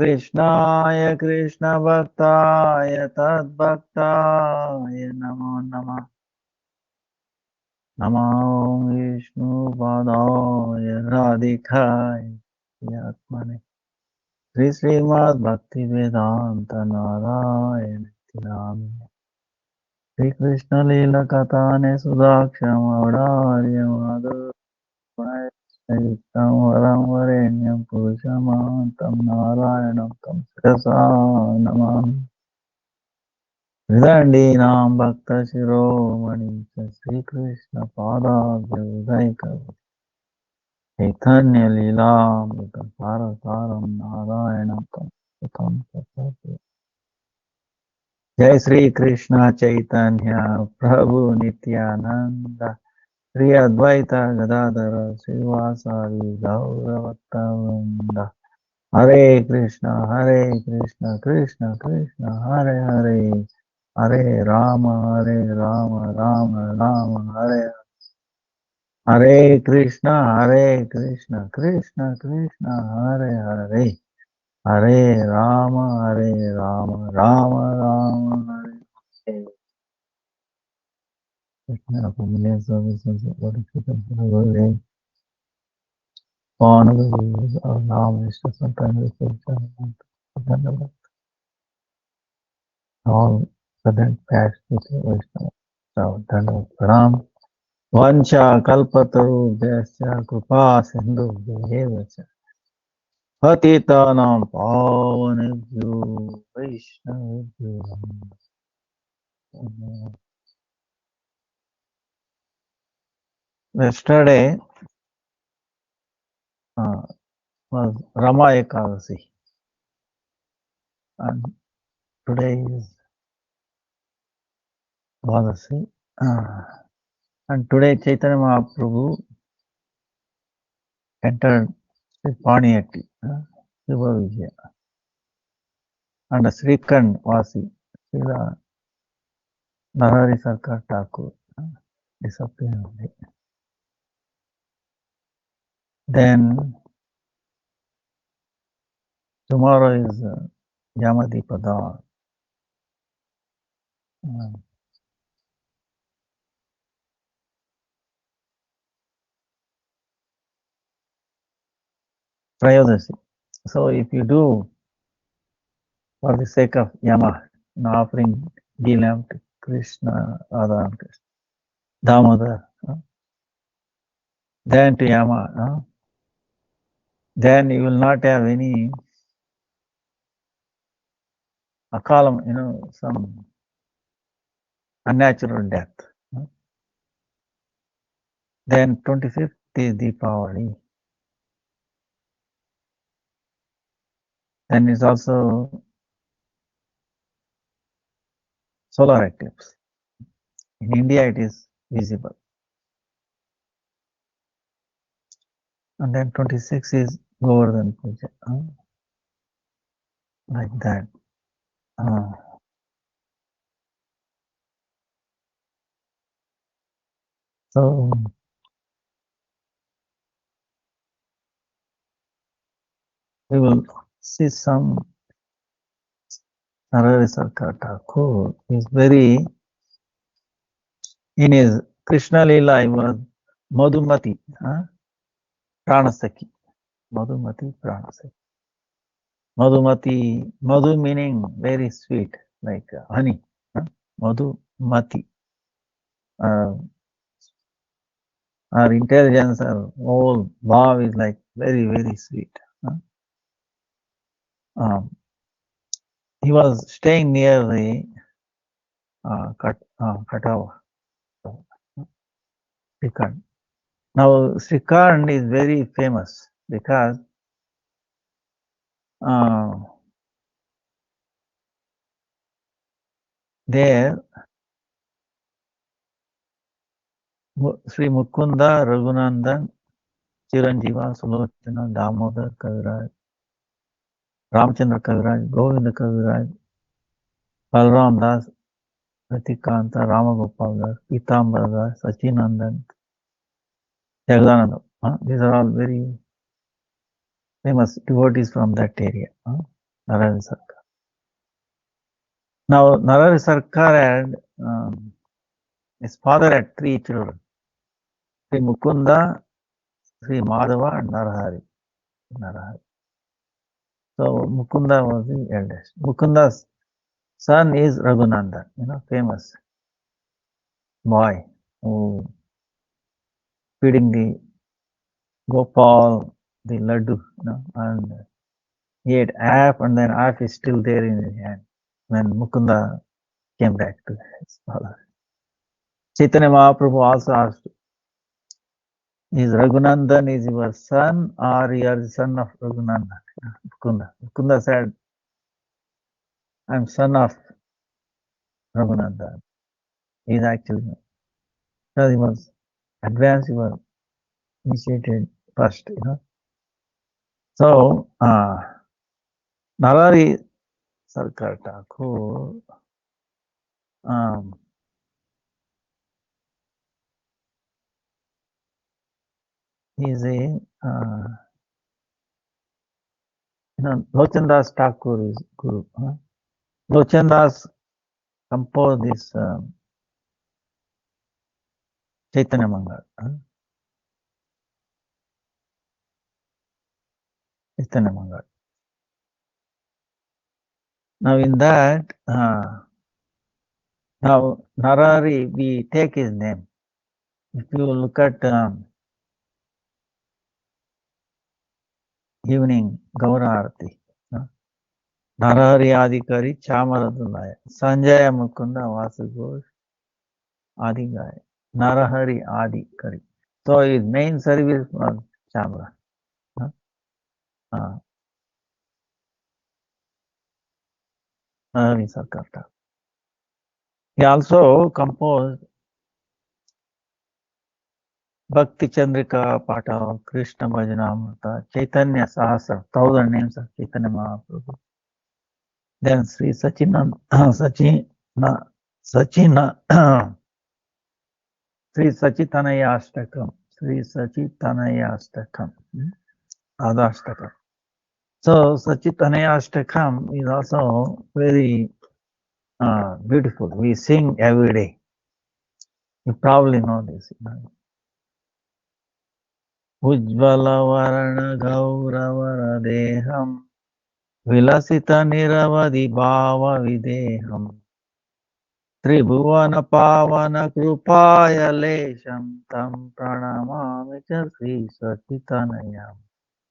कृष्णाय कृष्णभक्ताय तद्भक्ताय नमो नमः। नमो विष्णुपादाय राधिकाय आत्मने श्री श्रीमद् भक्ति वेदांत नारायण नामिने श्री कृष्ण लीला कथाने सुदाक्षमौदार्य माधुर्यं वरं वरेण्यं पुरुषमान्तं नारायणं तं शिरसा नमामि। हृदयीनां भक्तशिरोमणि च श्रीकृष्णपादाभ्युदयकम् चैतन्य लीलामृतसारसारं नारायणं तं तत्। जय श्री कृष्ण चैतन्य प्रभु नित्यानंद श्री अद्वैत गदाधर श्रीवासादि गौरभक्तवृंद। हरे कृष्ण कृष्ण कृष्ण हरे हरे, हरे राम राम राम हरे हरे कृष्ण कृष्ण कृष्ण हरे हरे, हरे राम राम राम हरे हरे। कृष्ण को मिले सर्विसेज और on our नाम इष्ट संतान धन्यवाद। all sudden past Vaishnava धन्यवाद प्रणाम। वंशा कल्पतरुभ्यश्च कृपा सिन्धुभ्येव च पतितानां पावनेभ्यो वैष्णवेभ्यो नमः। Yesterday was Rama Ekadasi and today is Dwadasi. And today Chaitanya Mahaprabhu entered Paniyatti, Shiva Vijaya, and Srikand Vasi, Srila Narahari Sarkar Thakur disappeared. Then tomorrow is Yamadipada. Trayodasi. So if you do for the sake of Yama, offering ghee lamp to Krishna, Radha and Krishna, Damodar, then to Yama, then you will not have any some unnatural death. Then 25th is Deepavali. And it's also solar eclipse. In India, it is visible. And then 26 is Govardhan Puja. Like that. So we will see some Narahari Sarkar Thakur is very, in his Krishna Leela, he was Madhumati, Pranasaki. Madhumati Pranasaki. Madhumati, Madhu meaning very sweet, like honey. Madhumati. Our intelligence, our whole bhav is like very, very sweet. He was staying near the Katava, Srikand. Now, Srikand is very famous because there Sri Mukunda, Raghunandan, Chiranjeeva, Sulochana, Damodar Kaviraj, Ramchandra Kaviraj, Govinda Kaviraj, Balram Das, Ratikanta, Ramagopal Das, Pitambara Das, Sachinandan, Jagadananda. These are all very famous devotees from that area. Narari Sarkar. Now, Narari Sarkar had, his father had 3 children, Sri Mukunda, Sri Madhava, and Narahari. So, Mukunda was the eldest. Mukunda's son is Raghunandan, famous boy who feeding the Gopal, the laddu, and he had half, and then half is still there in his hand when Mukunda came back to his father. Chaitanya Mahaprabhu also asked, is Raghunandan is your son or you are the son of Raghunandan? Mukunda. Mukunda said, I am son of Raghunandan. He is actually, because he was advanced, he was initiated first, So, Narari Sarkar Thakur, he is a, Lochandas Thakur is Guru. Lochandas composed this Chaitanya Mangal. Chaitanya Mangal. Now in that, now Narari, we take his name. If you look at evening Gaura Arati, Narari Adikari Chamaradulaya, Sanjaya Mukunda Vasugosh Adigaya, Narahari Adikari. So his main service was Chamara. Narari Sarkar. He also composed Bhakti Chandrika Pata, Krishna Bhajanamrita, Chaitanya Sahasra, 1000 names of Chaitanya Mahaprabhu. Then Sri Sachina, Sri Sachitanaya Ashtakam, Adashtakam. So Sachitanaya Ashtakam is also very beautiful. We sing every day. You probably know this. Ujjvala Varana Gaurava Deham Vilasita Niravadi Bhava Videham Tribhuvana Pavana Krupaya Lesham Tam Pranamami Cha Sri Sachitanayam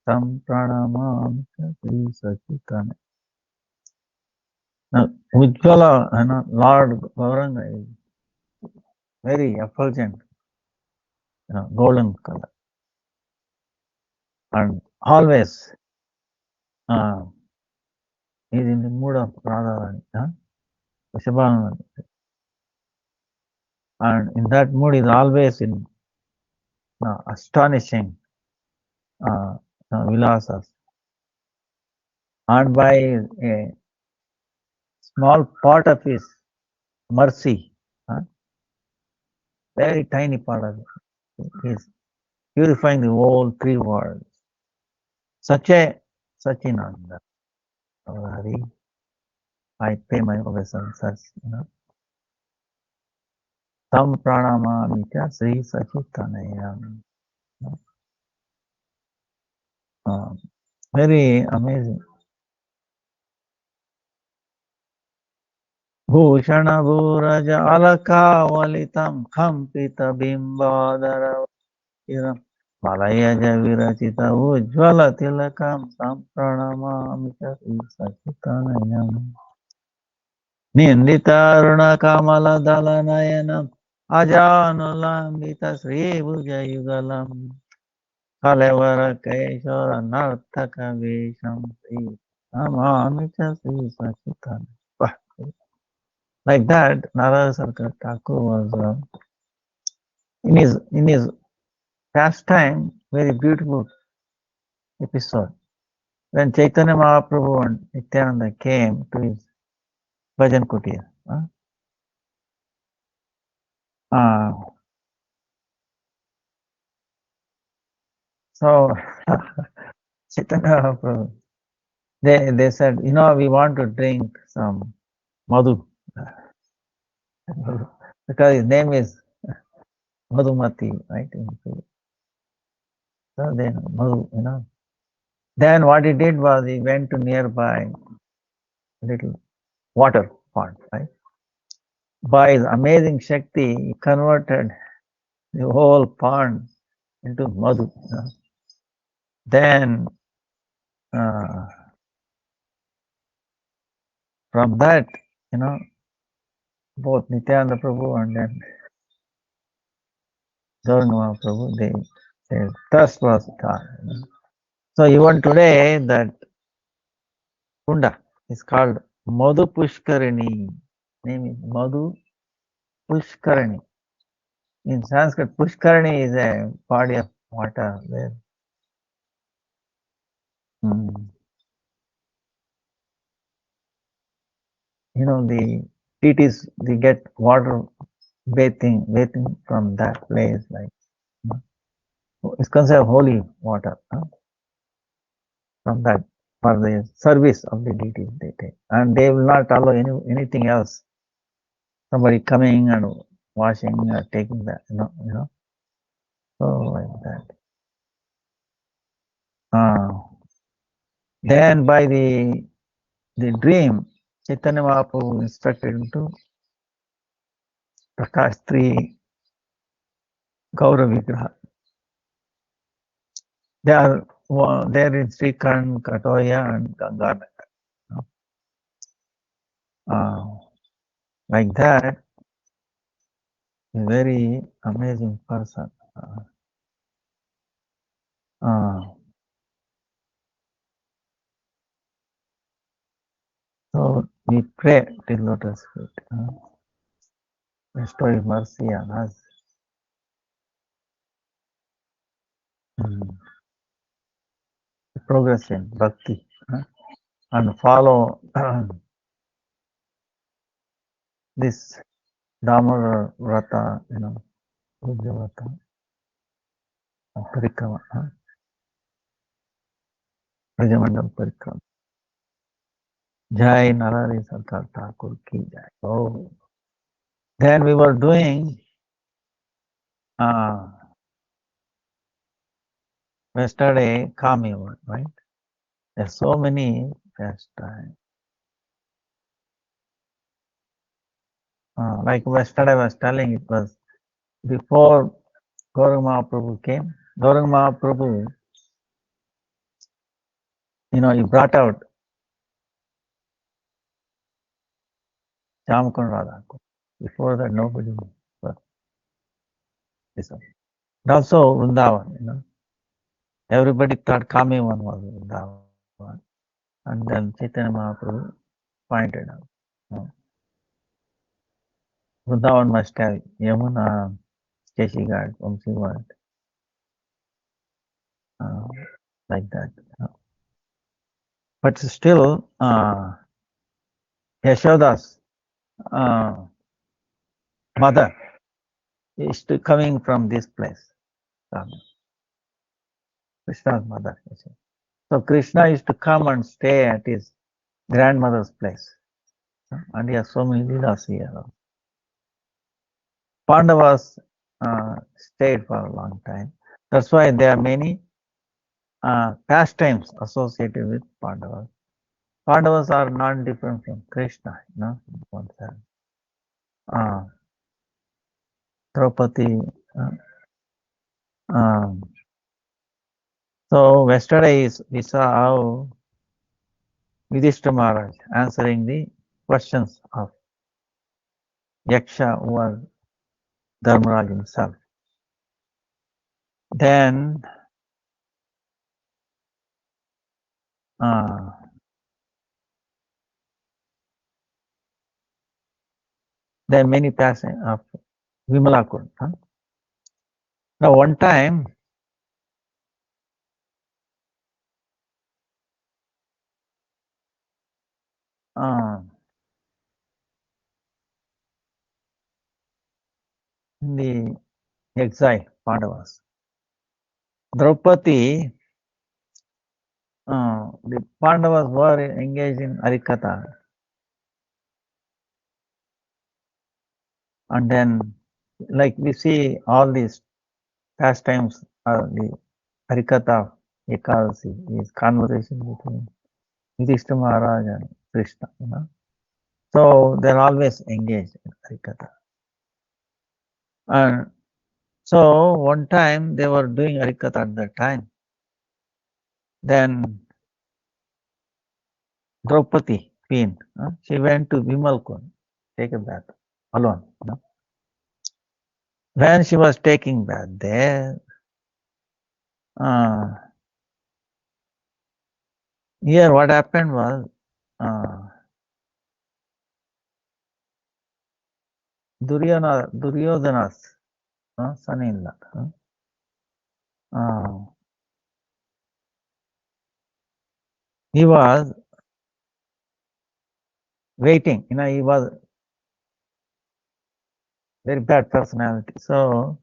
Tam Pranamami Cha Sri Sachitanayam. Now, Ujjvala, Lord Gauranga is very effulgent, golden color. And always is in the mood of Radharani, Vrishabhanuvani. And in that mood is always in astonishing vilasas. And by a small part of his mercy, very tiny part of it, he is purifying the whole 3 worlds. Sachinanda. Hari, I pay my obeisances, Tam Pranamami Cha Sri Sachitanayam. Very amazing. Bhushana Bhuraja Alakavalitam Khampita Bimbadara Iram Malayaja Virachita Ujjvala Tilakam Sampranamami Cha Sri Sachitanayam. Nindita Aruna Kamala Dalanayanam Ajanulambita Sri Bhujayugalam Kalevara Keshara Narthaka Vesham Sri Amami Cha Sri Sachitanayam. Like that, Narara Sarkar Thakur was in his pastime very beautiful episode. When Chaitanya Mahaprabhu and Nityananda came to his Bhajan Kutir, Chaitanya Mahaprabhu, they said, we want to drink some madhu. Because his name is Madhumati, right? So then Madhu. Then what he did was he went to nearby little water pond, right? By his amazing Shakti, he converted the whole pond into Madhu. Then uh, from that, both Nityananda Prabhu and then Gauranga Prabhu, they said thirst was gone. So even today, that Kunda is called Madhu Pushkarini. Name is Madhu Pushkarini. In Sanskrit, Pushkarini is a body of water where the deities, they get water bathing from that place, like it's considered holy water from that for the service of the deities they take, and they will not allow anything else. Somebody coming and washing or taking that, so like that. Then by the dream, Chaitanya Mahaprabhu instructed him to Prakash 3 Gaura Vigraha. They are there in Srikhand, Katoya, and Ganga. Like that, a very amazing person. So we pray till lotus feet. Bestow His mercy on us. Progress in bhakti and follow this Damodar Vrata, Puja Vrata, Parikrama, Brajamandal Parikrama. Jai Narari Sarkar Thakur ki jai. Oh, then we were doing yesterday Kami, right? There's so many pastimes. Like yesterday I was telling, it was before Gauranga Mahaprabhu came. Gauranga Mahaprabhu, he brought out Chamakund Radha. Before that, nobody was this one. And also Vrindavan, everybody thought Kami one was Vrindavan. And then Chaitanya Mahaprabhu pointed out. Vrindavan must have Yamuna, Keshi Ghat, Vamsi Ghat, like that. But still, Yashoda's mother is coming from this place. Krishna's mother. So Krishna used to come and stay at his grandmother's place. And he has so many leelas here. Pandavas stayed for a long time. That's why there are many pastimes associated with Pandavas. Pandavas are not different from Krishna, one sense. Draupadi. So yesterday we saw how Yudhishthira Maharaj answering the questions of Yaksha, who was Dharmaraj himself. Then there are many passages of Vimalakund. Now one time, in the exile, Pandavas, Draupadi the Pandavas were engaged in Harikatha. And then, like we see all these pastimes, the Harikatha, Ekadasi, is conversation between Yudhishthira Maharaj and Krishna, So they're always engaged in Harikatha. And so one time they were doing Harikatha at that time. Then Draupadi, queen, she went to Vimalkund, take a bath alone. When she was taking bath there, here what happened was Duryodhana's son-in-law. He was waiting, he was very bad personality. So,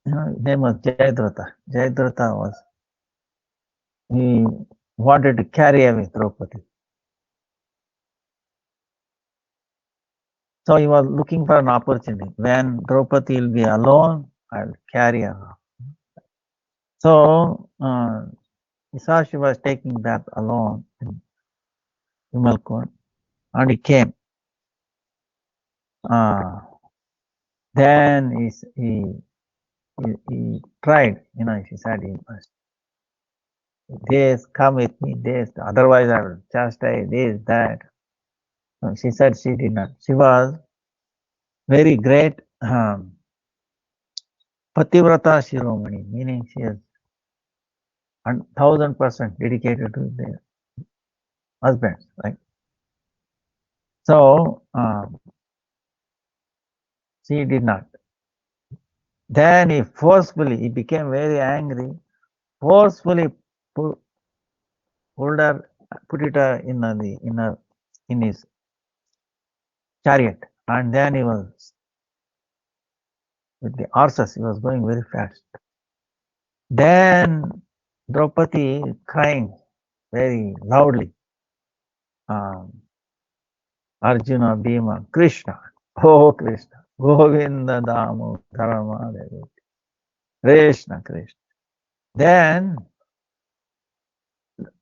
his name was Jayadratha. Jayadratha he wanted to carry away Draupadi. So he was looking for an opportunity. When Draupadi will be alone, I'll carry her. So he saw she was taking bath alone in Vimalkund, and he came. Then he tried, she said, he must. This, come with me, this, otherwise I will chastise this, that. She said she did not. She was very great Pativrata Shiromani, meaning she is 1000% dedicated to their husbands, right? So she did not. Then he became very angry, forcefully pulled her, put it in his chariot, and then he was with the horses. He was going very fast. Then Draupadi crying very loudly. Arjuna, Bhima, Krishna, oh Krishna, Govinda Damu, Dharma, Krishna, Krishna. Then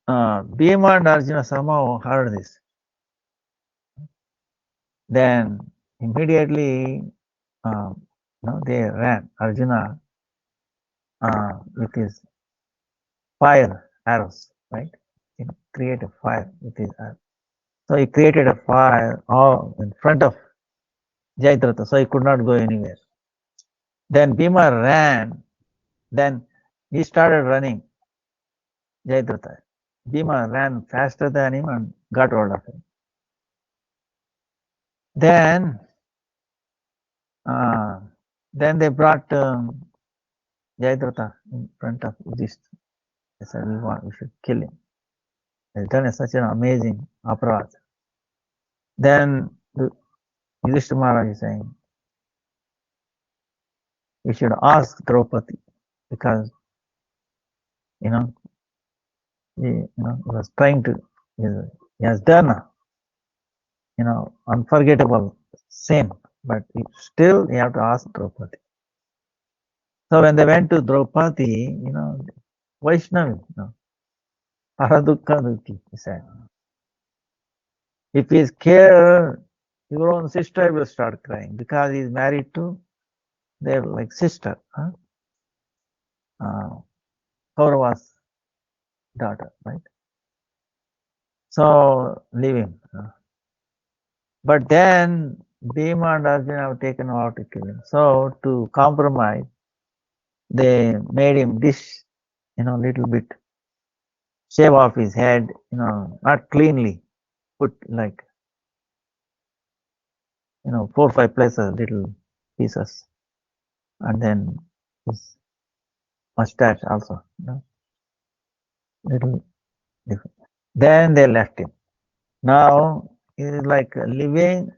Bhima and Arjuna somehow heard this. Then immediately they ran. Arjuna with his fire arrows, right? He created fire with his arrows. So he created a fire all in front of Jayadratha, so he could not go anywhere. Then Bhima ran. Then he started running. Jayadratha. Bhima ran faster than him and got hold of him. Then they brought Jayadratha in front of Yudhishthira. They said, we should kill him. He's done such an amazing aparad. Then Yudhishthira Maharaj is saying, we should ask Draupadi, because he was trying to, he has done unforgettable sin, but still you have to ask Draupadi. So when they went to Draupadi, Vaishnavi, Paradukha Dukhi, he said, if he is scared, your own sister will start crying because he is married to their sister, Kaurava's daughter, right? So leave him. But then Bhima and Arjuna have taken out to kill him. So to compromise, they made him dish, little bit, shave off his head, not cleanly, put 4 or 5 places, little pieces, and then his mustache also, little different. Then they left him. Now he is living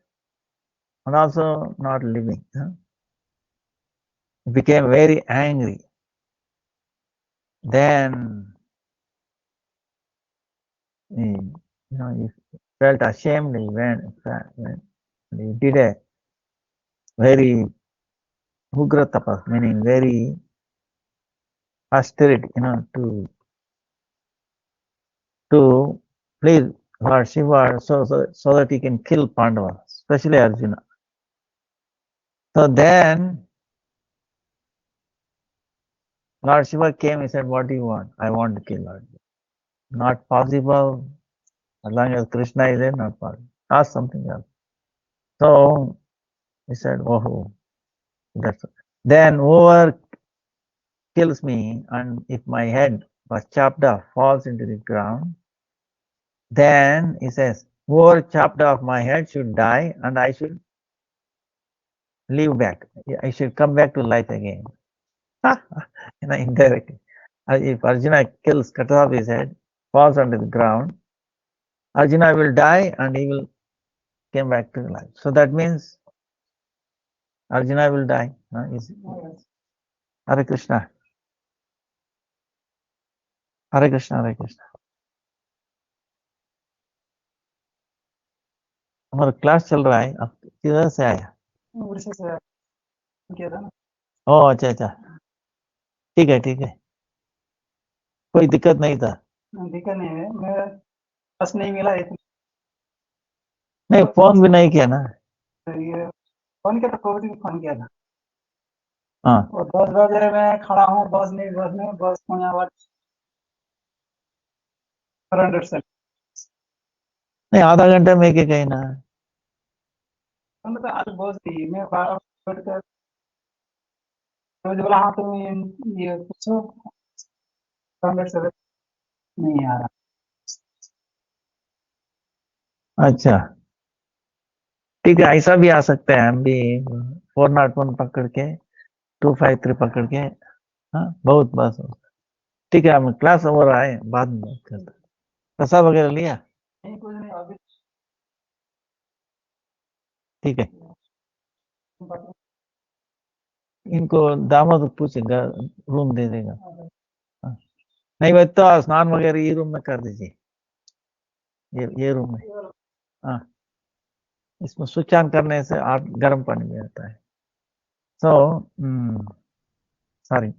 and also not living. He became very angry. then he, he felt ashamed. He he did a very ugra tapas, meaning very austerity, to please Lord Shiva, so that he can kill Pandava, especially Arjuna. So then Lord Shiva came. He said, "What do you want?" "I want to kill Arjuna." "Not possible. As long as Krishna is there, not possible. Ask something else." So he said, "Oh, that's." Then whoever kills me, and if my head was chopped off, falls into the ground, then he says, whoever chopped off my head should die, and I should live back. I should come back to life again. Indirectly. If Arjuna cuts off his head, falls onto the ground, Arjuna will die and he will come back to life. So that means Arjuna will die. Hare Krishna. Hare Krishna, Hare Krishna. हमारा class चल रहा है, आप किधर से आया? उड़ीसा से किया था ना। ओह अच्छा अच्छा, ठीक है ठीक है, कोई दिक्कत नहीं था। दिक्कत नहीं है, मैं बस नहीं मिला है। नहीं, फोन भी नहीं किया ना। ये फोन किया था, कोविड में फोन किया था। हाँ, और 10 बजे मैं खड़ा हूँ बस में बस होने वाला 100 से नहीं, आधा घंटा में के कहीं ना। मतलब आज बस थी, मैं 12 कर मुझे बोला हाँ तुम ये पूछो 100 से नहीं आ रहा। अच्छा ठीक है, ऐसा भी आ सकता है। हम भी 401 पकड़ के 253 पकड़ के, हाँ बहुत बस। ठीक है, हम क्लास ओवर आए, बाद में बात करते। प्रसाद वगैरह लिया? नहीं, कुछ नहीं अभी। ठीक है, इनको दामाद पूछेगा, रूम दे देगा। हाँ। नहीं भाई, तो स्नान वगैरह ये रूम में कर दीजिए, ये रूम में। हाँ, इसमें स्विच ऑन करने से आप गर्म पानी में आता है। So sorry.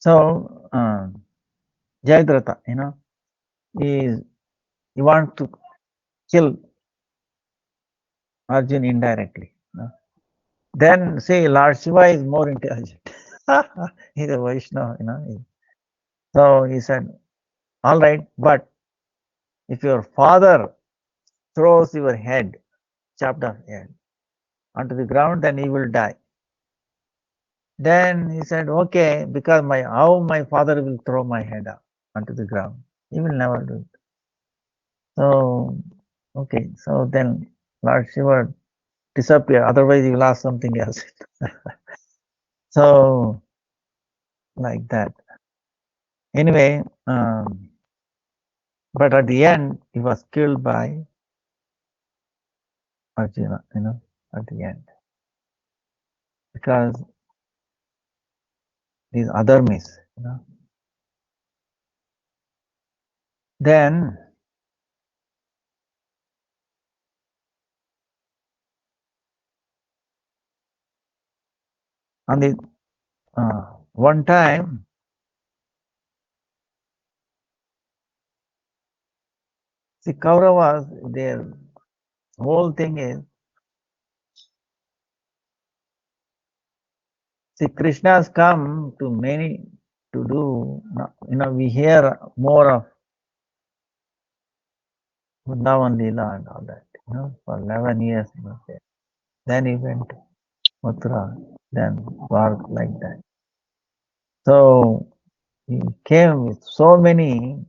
So, Jayadratha, he wants to kill Arjun indirectly. Then say Lord Shiva is more intelligent. He's a Vaishnava. So he said, all right, but if your father throws your head, chopped off head, onto the ground, then he will die. Then he said, okay, because how my father will throw my head up onto the ground? He will never do it. So, okay, so then Lord Shiva disappear, otherwise you will ask something else. So, like that. Anyway, but at the end, he was killed by Arjuna, at the end. Because these other myths, Then, on the one time, see, Kauravas, their whole thing is, see, Krishna has come to many to do, we hear more of Vrindavan Leela and all that, for 11 years. Then he went to Mathura, then Dwarka, like that. So he came with so many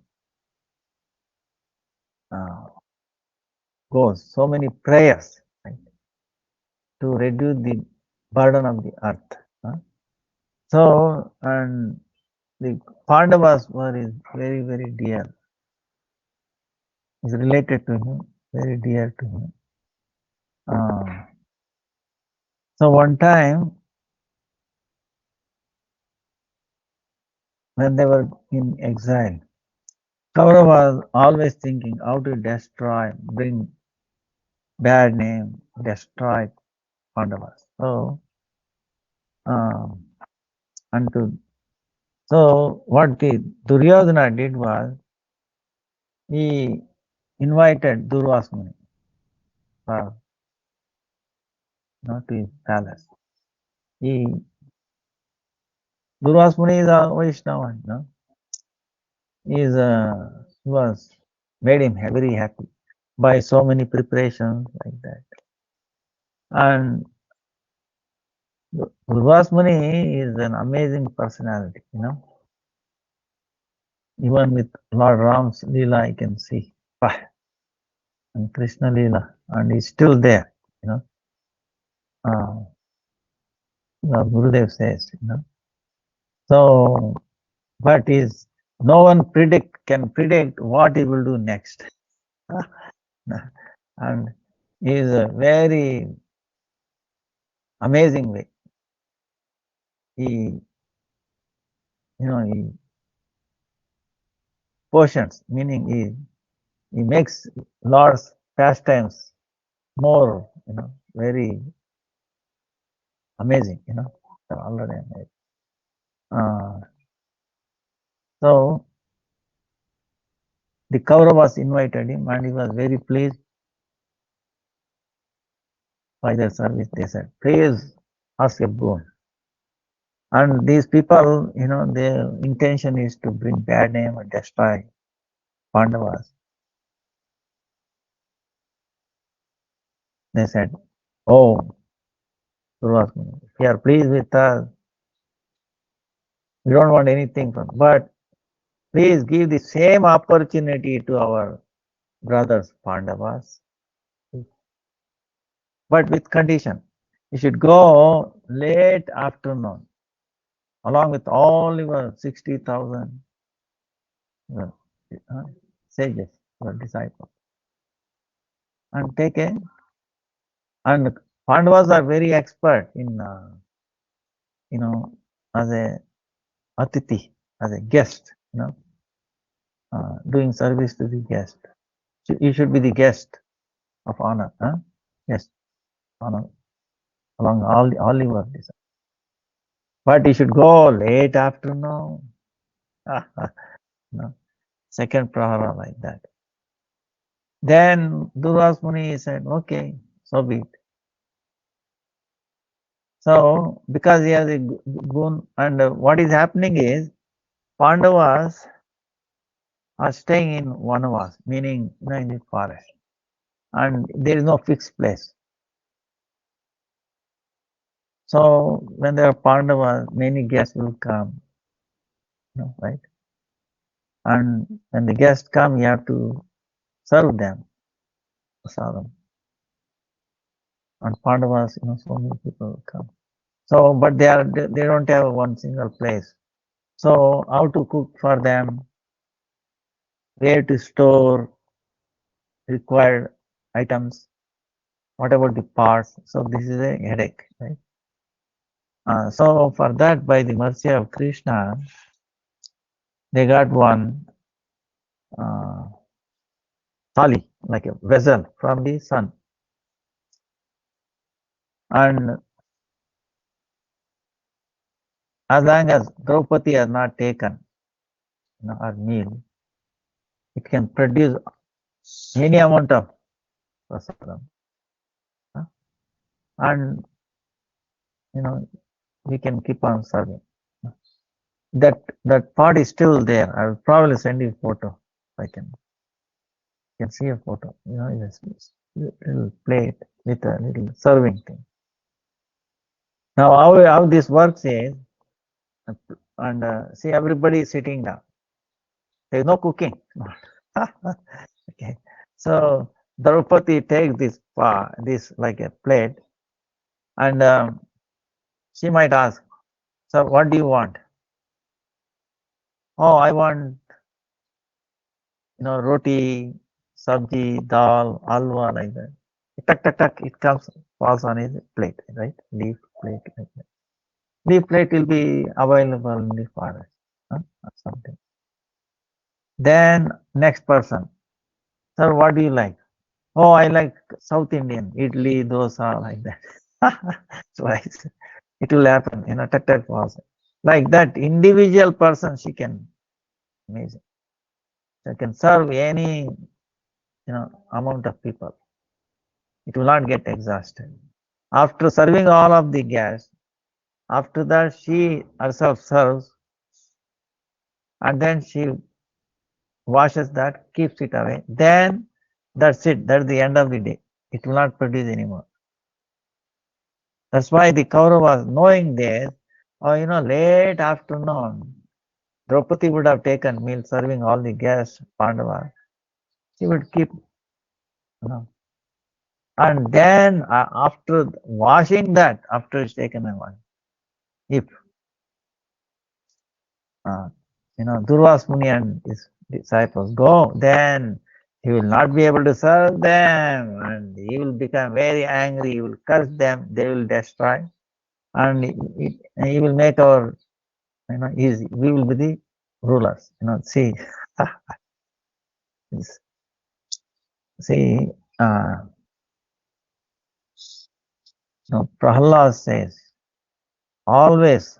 goals, so many prayers, right, to reduce the burden of the earth. So, and the Pandavas were very, very dear. Is related to him, very dear to him. So one time, when they were in exile, Kaurava was always thinking how to destroy, bring bad name, destroy Pandavas. So, um, unto so what the Duryodhana did was he invited Durvas Muni for to his palace. He Durvas Muni is a Vaishnava, he was made him very happy by so many preparations like that. And Durvas Muni is an amazing personality, Even with Lord Ram's Leela, I can see. And Krishna Leela, and he's still there, Uh, Gurudev says, So, but is no one can predict what he will do next. And he is a very amazing way. He, he portions, meaning he makes Lord's pastimes more, very amazing, already amazing. So the Kauravas invited him and he was very pleased by their service. They said, please ask a boon. And these people, their intention is to bring bad name and destroy Pandavas. They said, oh, if you are pleased with us, we don't want anything from, but please give the same opportunity to our brothers Pandavas, but with condition. You should go late afternoon, along with all your 60,000 sages, your disciples, and take a. And Pandavas are very expert in, as a atiti, as a guest, doing service to the guest. You should be the guest of honor, yes, honor along all your disciples. But you should go late afternoon, second prahara like that. Then Durvas Muni said, okay, so be it. So, because he has a gun, and what is happening is, Pandavas are staying in Vanavas, meaning in the forest, and there is no fixed place. So, when there are Pandavas, many guests will come, right? And when the guests come, you have to serve them, And Pandavas, so many people come. So, but they don't have one single place. So, how to cook for them, where to store required items, what about the parts? So, this is a headache, right? So, for that, by the mercy of Krishna, they got one thali, like a vessel from the sun. And as long as Draupadi has not taken her meal, it can produce any amount of prasadam. And, we can keep on serving. That part is still there. I will probably send you a photo. I can see a photo. Little plate with a little serving thing. Now, how this works is, and see, everybody is sitting down. There is no cooking. Okay. So Draupadi takes this like a plate, and she might ask, "So what do you want?" Oh, I want, roti, sabji, dal, halwa, like that. Tuck, tuck, tuck, it falls on his plate, right? Leaf plate. Like that. Leaf plate will be available in the forest. Then next person, sir, what do you like? Oh, I like South Indian, idli, dosa, like that. Twice. It will happen, tut pause. Like that, individual person she can imagine. She can serve any, amount of people. It will not get exhausted. After serving all of the guests, after that she herself serves and then she washes that, keeps it away. Then that's it. That's the end of the day. It will not produce anymore. That's why the Kauravas, knowing this, or late afternoon, Draupadi would have taken meal serving all the guests, Pandavas. She would keep, and then after washing that, after it's taken and washed, if uh, Durvas Muni and his disciples go, then he will not be able to serve them, and he will become very angry. He will curse them. They will destroy, and he will make our, easy. We will be the rulers. See, see. Prahalad says, always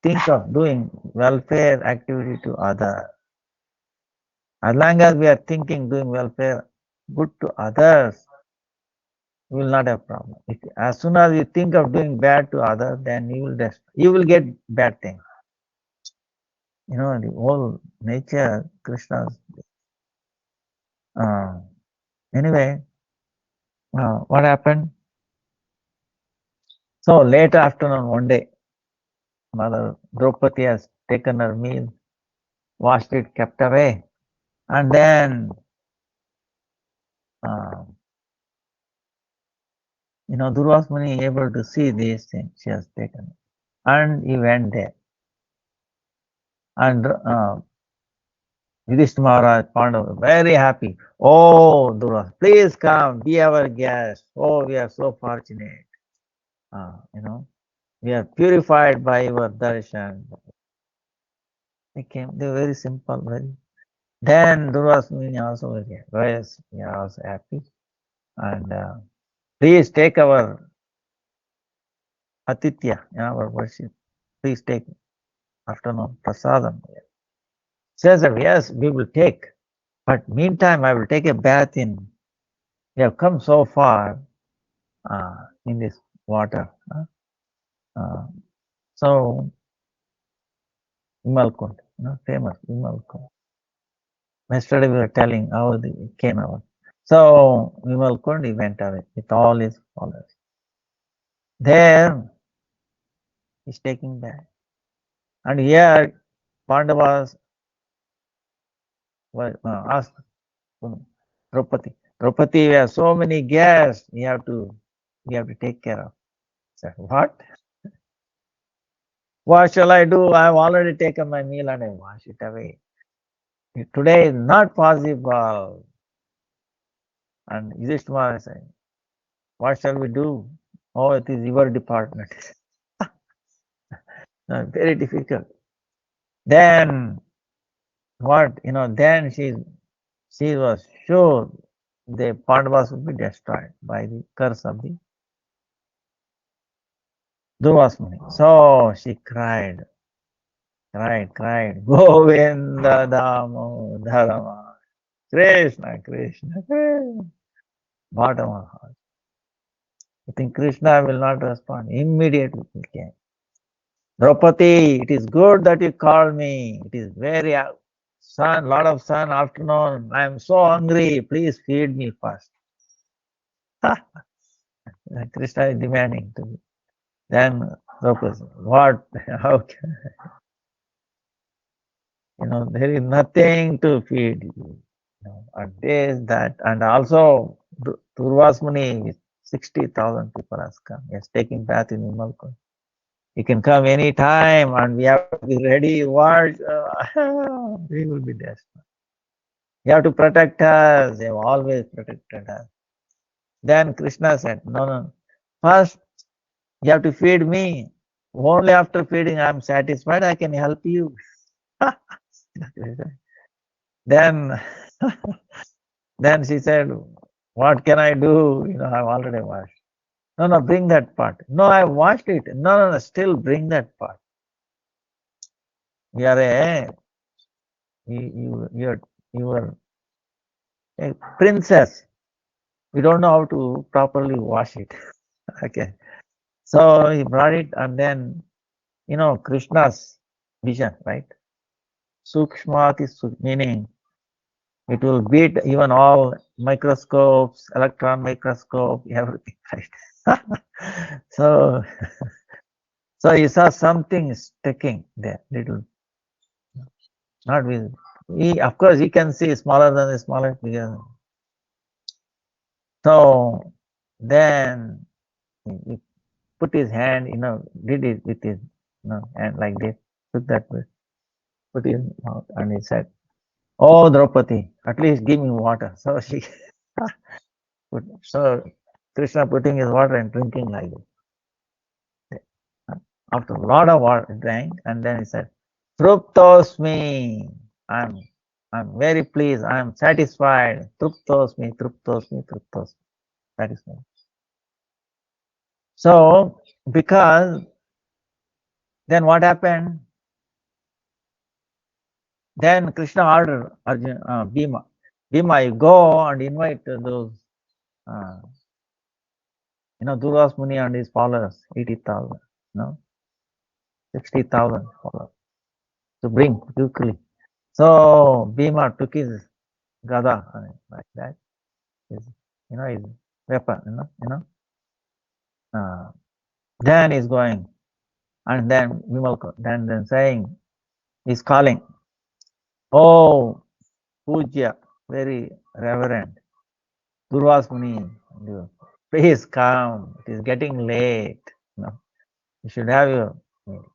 think of doing welfare activity to others. As long as we are thinking doing welfare good to others, we will not have problem. As soon as you think of doing bad to others, then you will get bad things. The whole nature, Krishna's. Anyway, what happened? So late afternoon, one day, Mother Draupadi has taken her meal, washed it, kept away, and then Durvas Muni able to see these things she has taken. And he went there. And Yudhishthira Maharaj, Pandava, very happy. Oh, Durvas, please come, be our guest. Oh, we are so fortunate. We are purified by your darshan. They came, they were very simple, very. Then Durvas Muni also was here. Yes, we are also happy. And please take our Atitya, our worship. Please take afternoon prasadam. Says that yes, we will take. But meantime, I will take a bath in. We have come so far in this water. So, Vimalkund, famous Vimalkund. Yesterday we were telling how it came out. So, Vimalkund, he went away with all his followers. There, he's taking bath. And here, Pandavas were asked Draupadi, Draupadi, we have so many guests, we have to take care of. Said, what? What shall I do? I have already taken my meal and I wash it away. Today is not possible. And Yudhishthira is saying, what shall we do? Oh, it is your department. Very difficult. Then what? Then she was sure the Pandavas would be destroyed by the curse of the Durvas Muni. So she cried. Govinda Damodharama. Krishna, Krishna, Krishna. Bottom of heart. I think Krishna will not respond. Immediately he came. Draupadi, it is good that you called me. It is very sun, lot of sun afternoon. I am so hungry. Please feed me first. Krishna is demanding to me. Then Draupadi, what? How can there is nothing to feed you. And this, that, and also Durvas Muni with 60,000 people has come. He is taking bath in Vimalkund. He can come any time and we have to be ready. What? We will be desperate. You have to protect us. They have always protected us. Then Krishna said, no. First, you have to feed me. Only after feeding I am satisfied, I can help you. Then, then she said, "What can I do? I've already washed." No, no, bring that pot. No, I washed it. No, no, no, still bring that pot. You are you are a princess. We don't know how to properly wash it. Okay. So he brought it, and then, Krishna's vision, right? Sukshmati, meaning it will beat even all microscopes, electron microscope, everything, right? so, so he saw something sticking there, little, not visible. Of course, he can see smaller than the smallest, bigger. So then he put his hand, did it with his, hand like this, took that, put his mouth, and he said, "Oh, Draupadi, at least give me water." So she so Krishna putting his water and drinking like this. After a lot of water, drank, and then he said, "Truptosmi, I'm I'm very pleased, I'm satisfied. Truptosmi, Truptosmi, Truptosmi, satisfied." So because then what happened? Then Krishna ordered Arjuna, Bhima, you go and invite those, uh, Durvas Muni and his followers, 80,000, 60,000 followers, to bring quickly. So Bhima took his gada, like that, his, his weapon, then he's going, and then Vimalka, then saying, he's calling, "Oh, Puja, very reverend, Durvas Muni, please come, it is getting late, you should have your meal."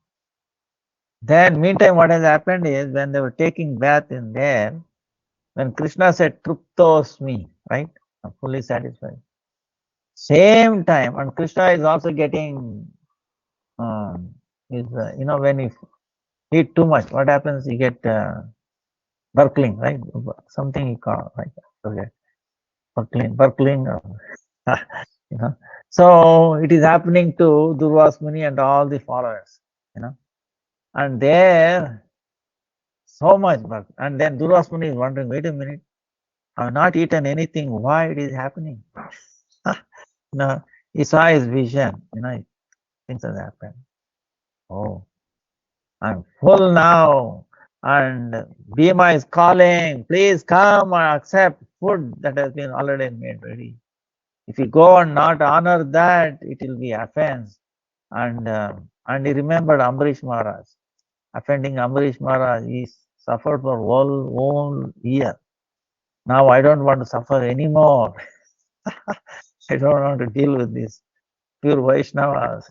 Then, meantime, what has happened is, when they were taking bath in there, when Krishna said, "Truptosmi," right? I'm fully satisfied. Same time, and Krishna is also getting, when you eat too much, what happens? You get burkling, right? Something you call, right? Okay, burkling, you know. So it is happening to Durvas Muni and all the followers, and there so much burk. And then Durvas Muni is wondering, wait a minute, I've not eaten anything. Why it is happening? He saw his vision. Things have happened. Oh, I'm full now. And Bhima is calling, please come and accept food that has been already made ready. If you go and not honor that, it will be offense. And he remembered Ambarish Maharaj. Offending Ambarish Maharaj, he suffered for whole year. Now I don't want to suffer anymore. I don't want to deal with this pure Vaishnavas.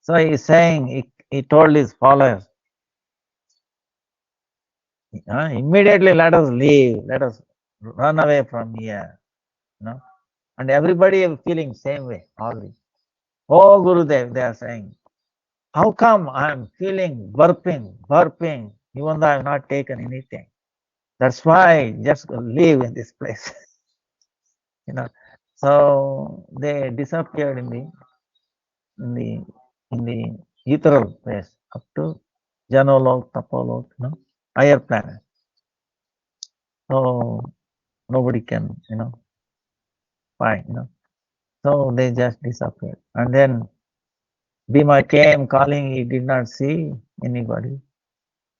So he's saying, he told his followers, immediately let us leave, let us run away from here. And everybody is feeling same way, always. Oh, Gurudev, they are saying, how come I'm feeling burping, even though I have not taken anything? That's why just live in this place. So they disappeared in the in the ethereal place up to Janolok, Tapolok, higher planet. So nobody can, find, So they just disappeared. And then Bhima came calling, he did not see anybody.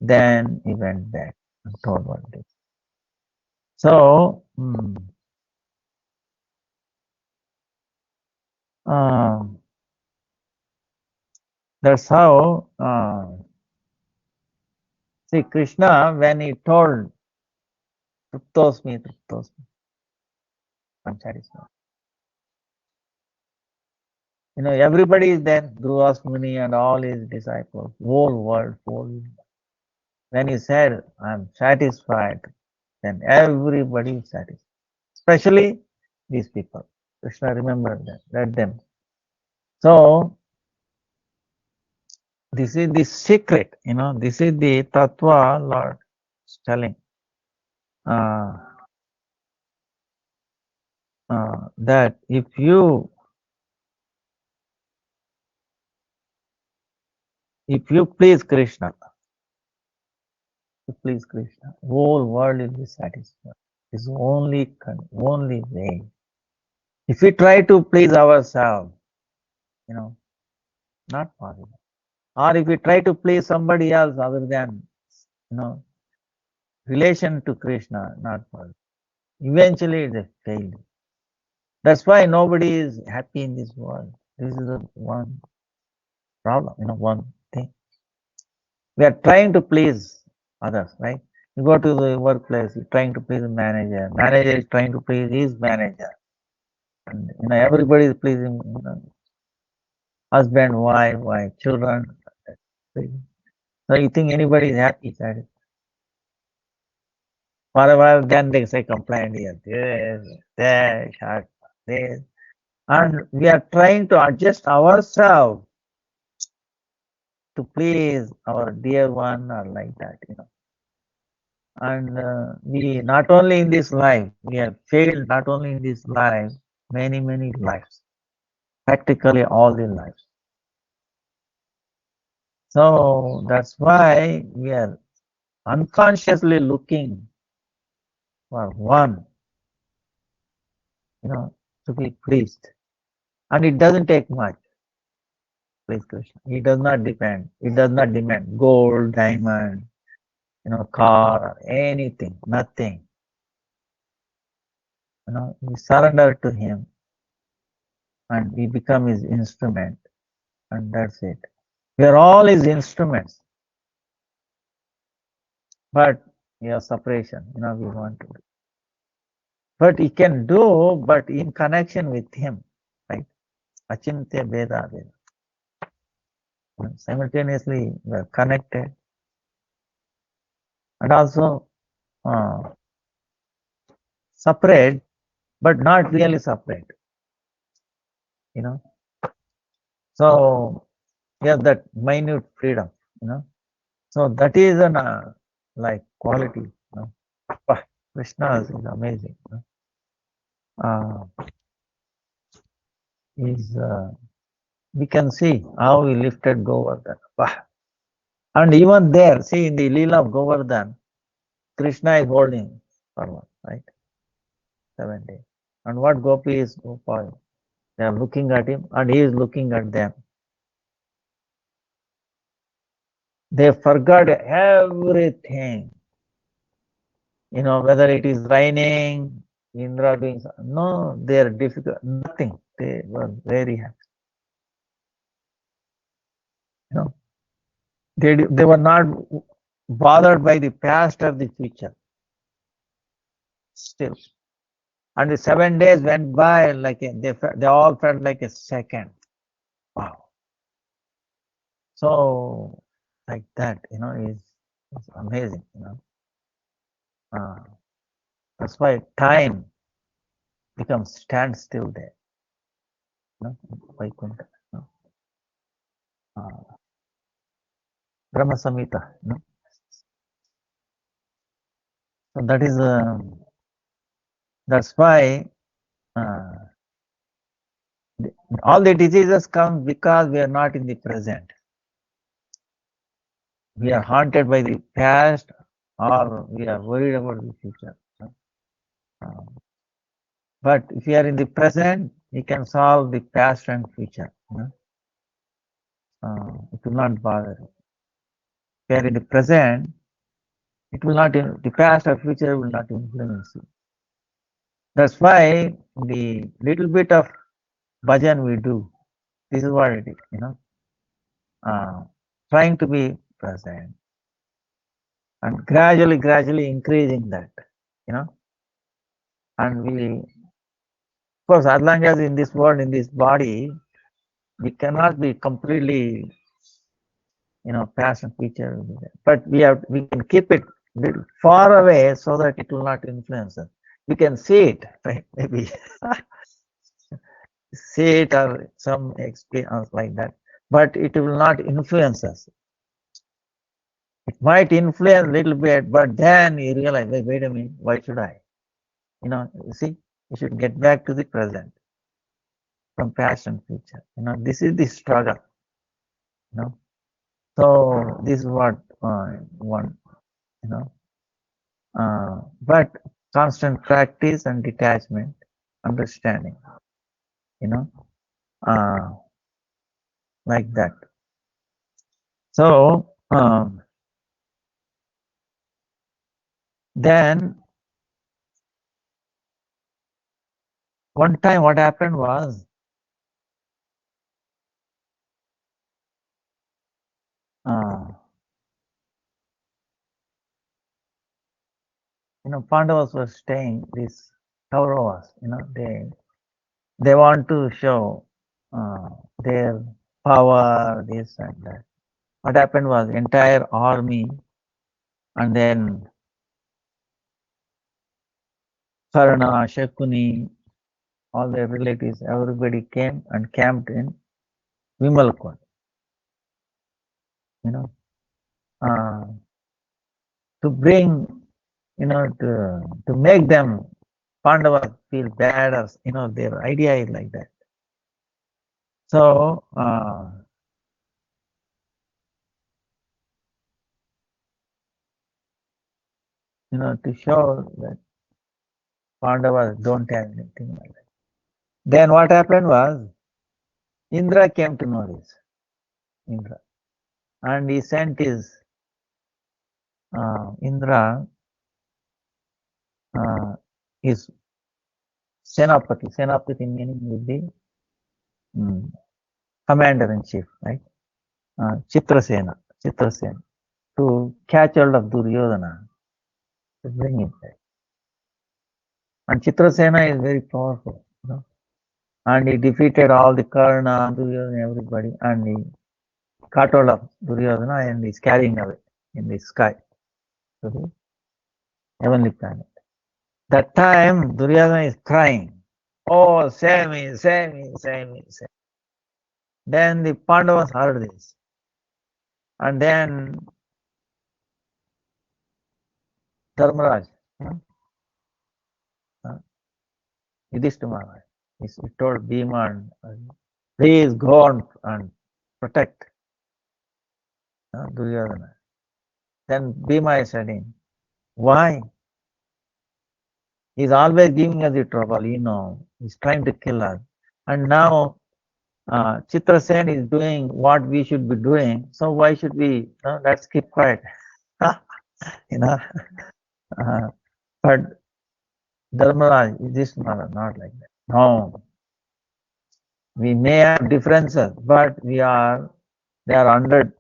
Then he went back and told what it is. So that's how, see, Krishna, when he told Truptosmi, I'm satisfied. Everybody is there, Dhruva Muni and all his disciples, whole world, When he said, I'm satisfied, then everybody is satisfied. Especially these people. Krishna remembered them, led them. So this is the secret, this is the tattva Lord is telling. that if you please Krishna, whole world will be satisfied. It's only way. If we try to please ourselves, not possible. Or if we try to please somebody else other than, you know, relation to Krishna, not possible. Eventually it's a failure. That's why nobody is happy in this world. This is the one problem, one thing. We are trying to please others, right? You go to the workplace, you're trying to please the manager. Manager is trying to please his manager. And, everybody is pleasing, husband, wife, children. So you think anybody is happy, satisfied? For a while, then they say complaint here, this, that, this. And we are trying to adjust ourselves to please our dear one or like that, And we, not only in this life, we have failed not only in this life, many, many lives, practically all the lives. So that's why we are unconsciously looking for one, to be pleased. And it doesn't take much. Please Krishna. It does not demand gold, diamond, car, or anything, nothing. We surrender to him and we become his instrument, and that's it. We are all his instruments, but we have separation, we want to do. But he can do, but in connection with him, right? Achintya Veda Veda. Simultaneously, we are connected and also separate, but not really separate, So we have that minute freedom, So that is an like quality, Krishna is amazing. We can see how he lifted Govardhan. And even there, see in the Leela of Govardhan, Krishna is holding forward, right? 7 days. And what Gopi is Gopal? They are looking at him and he is looking at them. They forgot everything. Whether it is raining, Indra doing something. No, they are difficult, nothing. They were very happy. They were not bothered by the past or the future. Still. And the 7 days went by like they all felt like a second. Wow. So like that, is amazing, that's why time becomes standstill there. Vaikuntha. Brahma Samhita. So that is that's why all the diseases come because we are not in the present. We are haunted by the past or we are worried about the future. But if we are in the present, we can solve the past and future. It will not bother. If we are in the present, it will not, the past or future will not influence you. That's why the little bit of bhajan we do, this is what it is, trying to be present and gradually increasing that, and we, of course, as long as in this world, in this body, we cannot be completely, past and future, but we can keep it little far away so that it will not influence us. We can see it, right? Maybe see it or some experience like that, but it will not influence us. It might influence a little bit, but then you realize, wait a minute, why should I? You see, you should get back to the present from past and future. This is the struggle. You know, so this is what one. You know, but constant practice and detachment, understanding. You know, uh, like that. So then one time what happened was Pandavas were staying, these Kauravas, they want to show their power, this and that. What happened was entire army and then Karna, Shakuni, all their relatives, everybody came and camped in Vimalkund, to bring, to make them Pandavas feel bad, or their idea is like that. So to show that Pandavas don't have anything like that. Then what happened was Indra came to know this. Indra, and he sent his Indra, his Senapati. Senapati meaning would be commander in chief, right? Chitrasena, to catch hold of Duryodhana, to bring it back. And Chitrasena is very powerful, and he defeated all the Karna, Duryodhana, everybody, and he caught hold of Duryodhana and is carrying away in the sky to the heavenly planet. That time Duryodhana is crying, oh, save me, save me, save me, save me. Then the Pandavas heard this, and then Dharmaraj, Yudhishthira Maharaj, he told Bhima, please go on and protect Duryodhana. Then Bhima is saying, why? He's always giving us the trouble, he's trying to kill us. And now Chitrasen is doing what we should be doing, so why should we, let's keep quiet. you know, but Dharmaraj, Yudhishthira, not like that. No, we may have differences, but they are 100,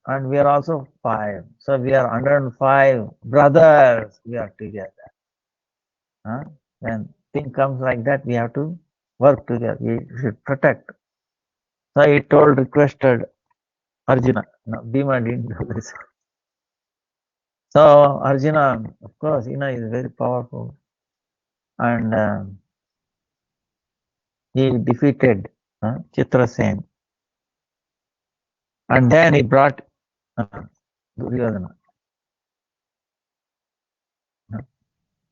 and we are also 5. So we are 105 brothers, we are together. When thing comes like that, we have to work together, we should protect. So he requested Arjuna. No, Bhima didn't do this. So Arjuna, of course, is very powerful, and he defeated Chitrasen, and then he brought Duryodhana.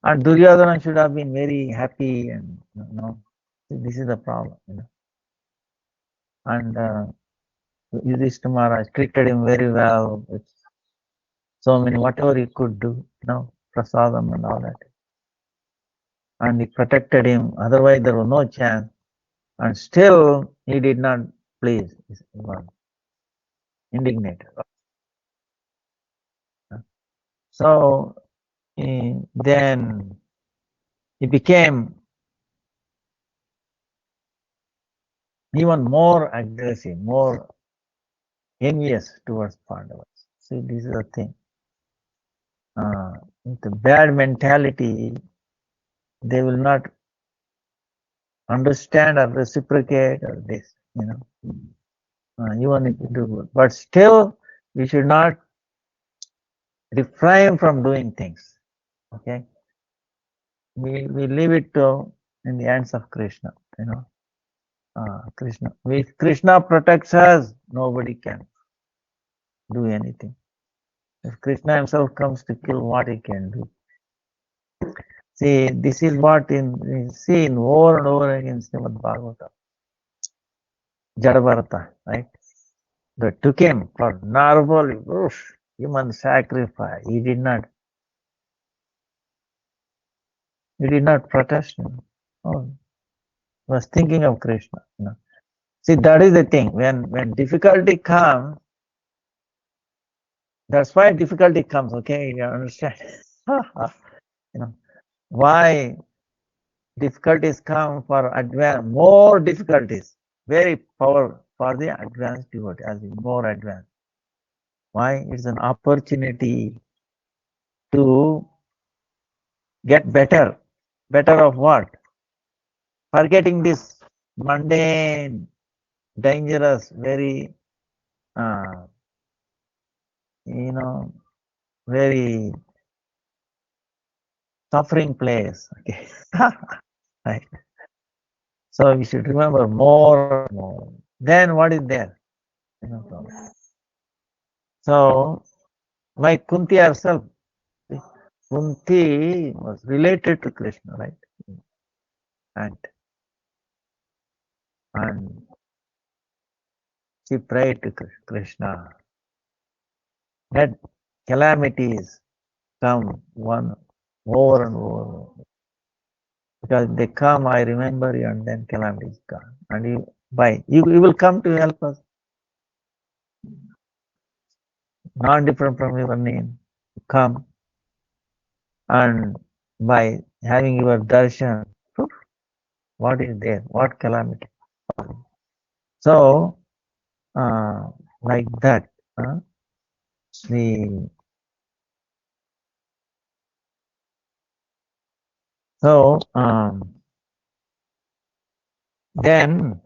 And Duryodhana should have been very happy, and this is the problem, And Yudhishthira Maharaj treated him very well. So many, whatever he could do, prasadam and all that. And he protected him, otherwise there was no chance. And still he did not please. He was indignant. So then he became even more aggressive, more envious towards Pandavas. See, this is the thing. The bad mentality, they will not understand or reciprocate or this, even if you do good. But still, we should not refrain from doing things. Okay? We leave it in the hands of Krishna, Krishna. If Krishna protects us, nobody can. do anything. If Krishna himself comes to kill, what he can do? See, this is what we see in over and over again Srimad Bhagavatam. Jadabharata, right? They took him for normal human sacrifice. He did not protest him. Oh, he was thinking of Krishna. See, that is the thing. When difficulty comes, that's why difficulty comes. Okay, you understand? Why difficulties come for more difficulties, very power for the advanced devotee, as in more advanced. Why? It's an opportunity to get better. Better of what? Forgetting this mundane, dangerous, very, very suffering place. Okay. Right. So we should remember more and more. Then what is there? So, like Kunti herself, Kunti was related to Krishna, right? And she prayed to Krishna. That calamities come one over and over. Because they come, I remember you, and then calamities come. And you will come to help us. Not different from your name. Come. And by having your darshan, what is there? What calamity? So, like that, then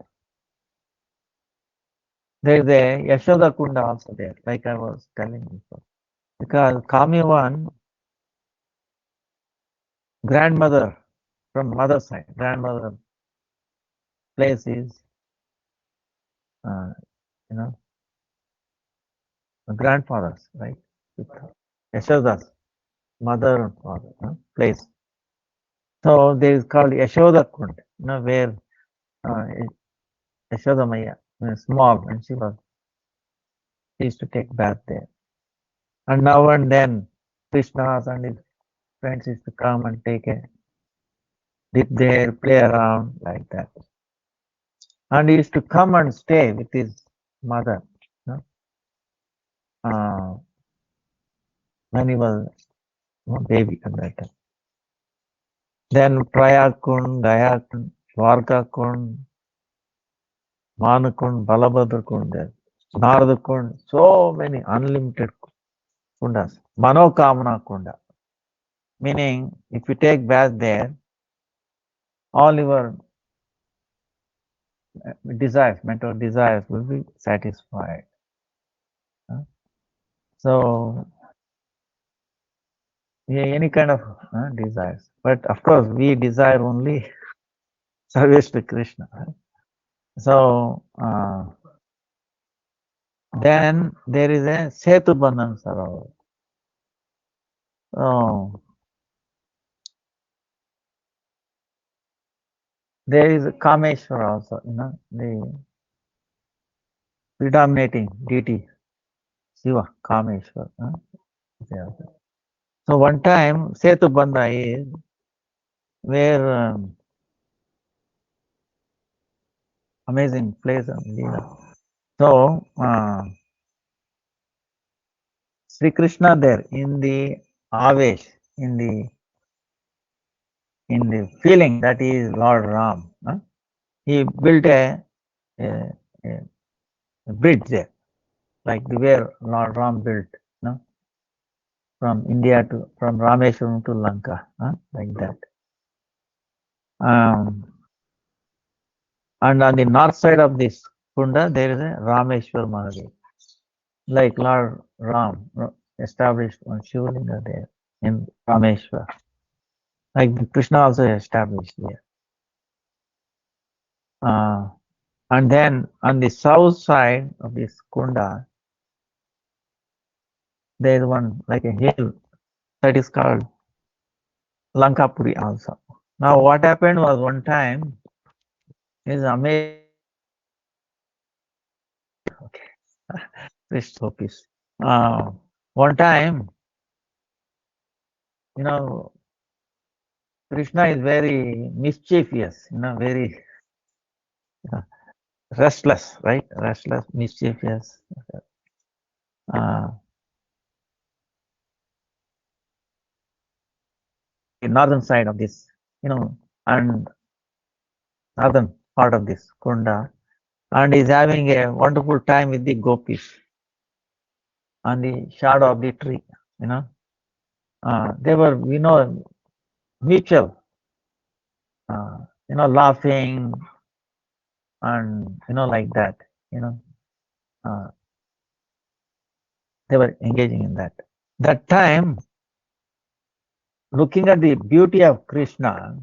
there is a Yashoda Kunda also there, like I was telling before. Because Kamyavan, grandmother, from mother side, grandmother place is, grandfathers, right? Yashoda's mother and father place. So there is called Yashoda Kund, where Yashoda Maya, small, when she used to take bath there. And now and then, Krishna's and his friends used to come and take a dip there, play around like that. And he used to come and stay with his mother when he was a baby at that time. Then Prayag Kund, Gaya Kund, Dwarka Kund, Manu Kund, Balabhadra Kund, Narada Kund, so many unlimited kundas. Manokamana Kunda. Meaning, if you take bath there, all your desires, mental desires will be satisfied. So, any kind of desires. But of course, we desire only service to Krishna. Right? So, then there is a Setubandhan Sarovar. So, there is Kameshwar also, the predominating deity, Shiva, Kameshwar. So one time, Setubandha is where amazing place of Leela. So, Sri Krishna there in the Avesh, in the feeling that he is Lord Ram, he built a bridge there, like the way Lord Ram built, from India from Rameshwaram to Lanka, like that. And on the north side of this Kunda, there is a Rameshwar Mahadev, like Lord Ram established on Shivalinga there in Rameshwar. Like Krishna also established there. And then on the south side of this Kunda, there is one like a hill that is called Lankapuri also. Now what happened was one time is amazing. Okay, Krishna Gopis. One time, you know, Krishna is very mischievous, very uh, restless, right? Restless, mischievous. Uh, the northern side of this, and northern part of this Kunda, and is having a wonderful time with the gopis on the shadow of the tree. You know, they were, mutual, laughing and like that. You know, uh, they were engaging in that. That time, looking at the beauty of Krishna,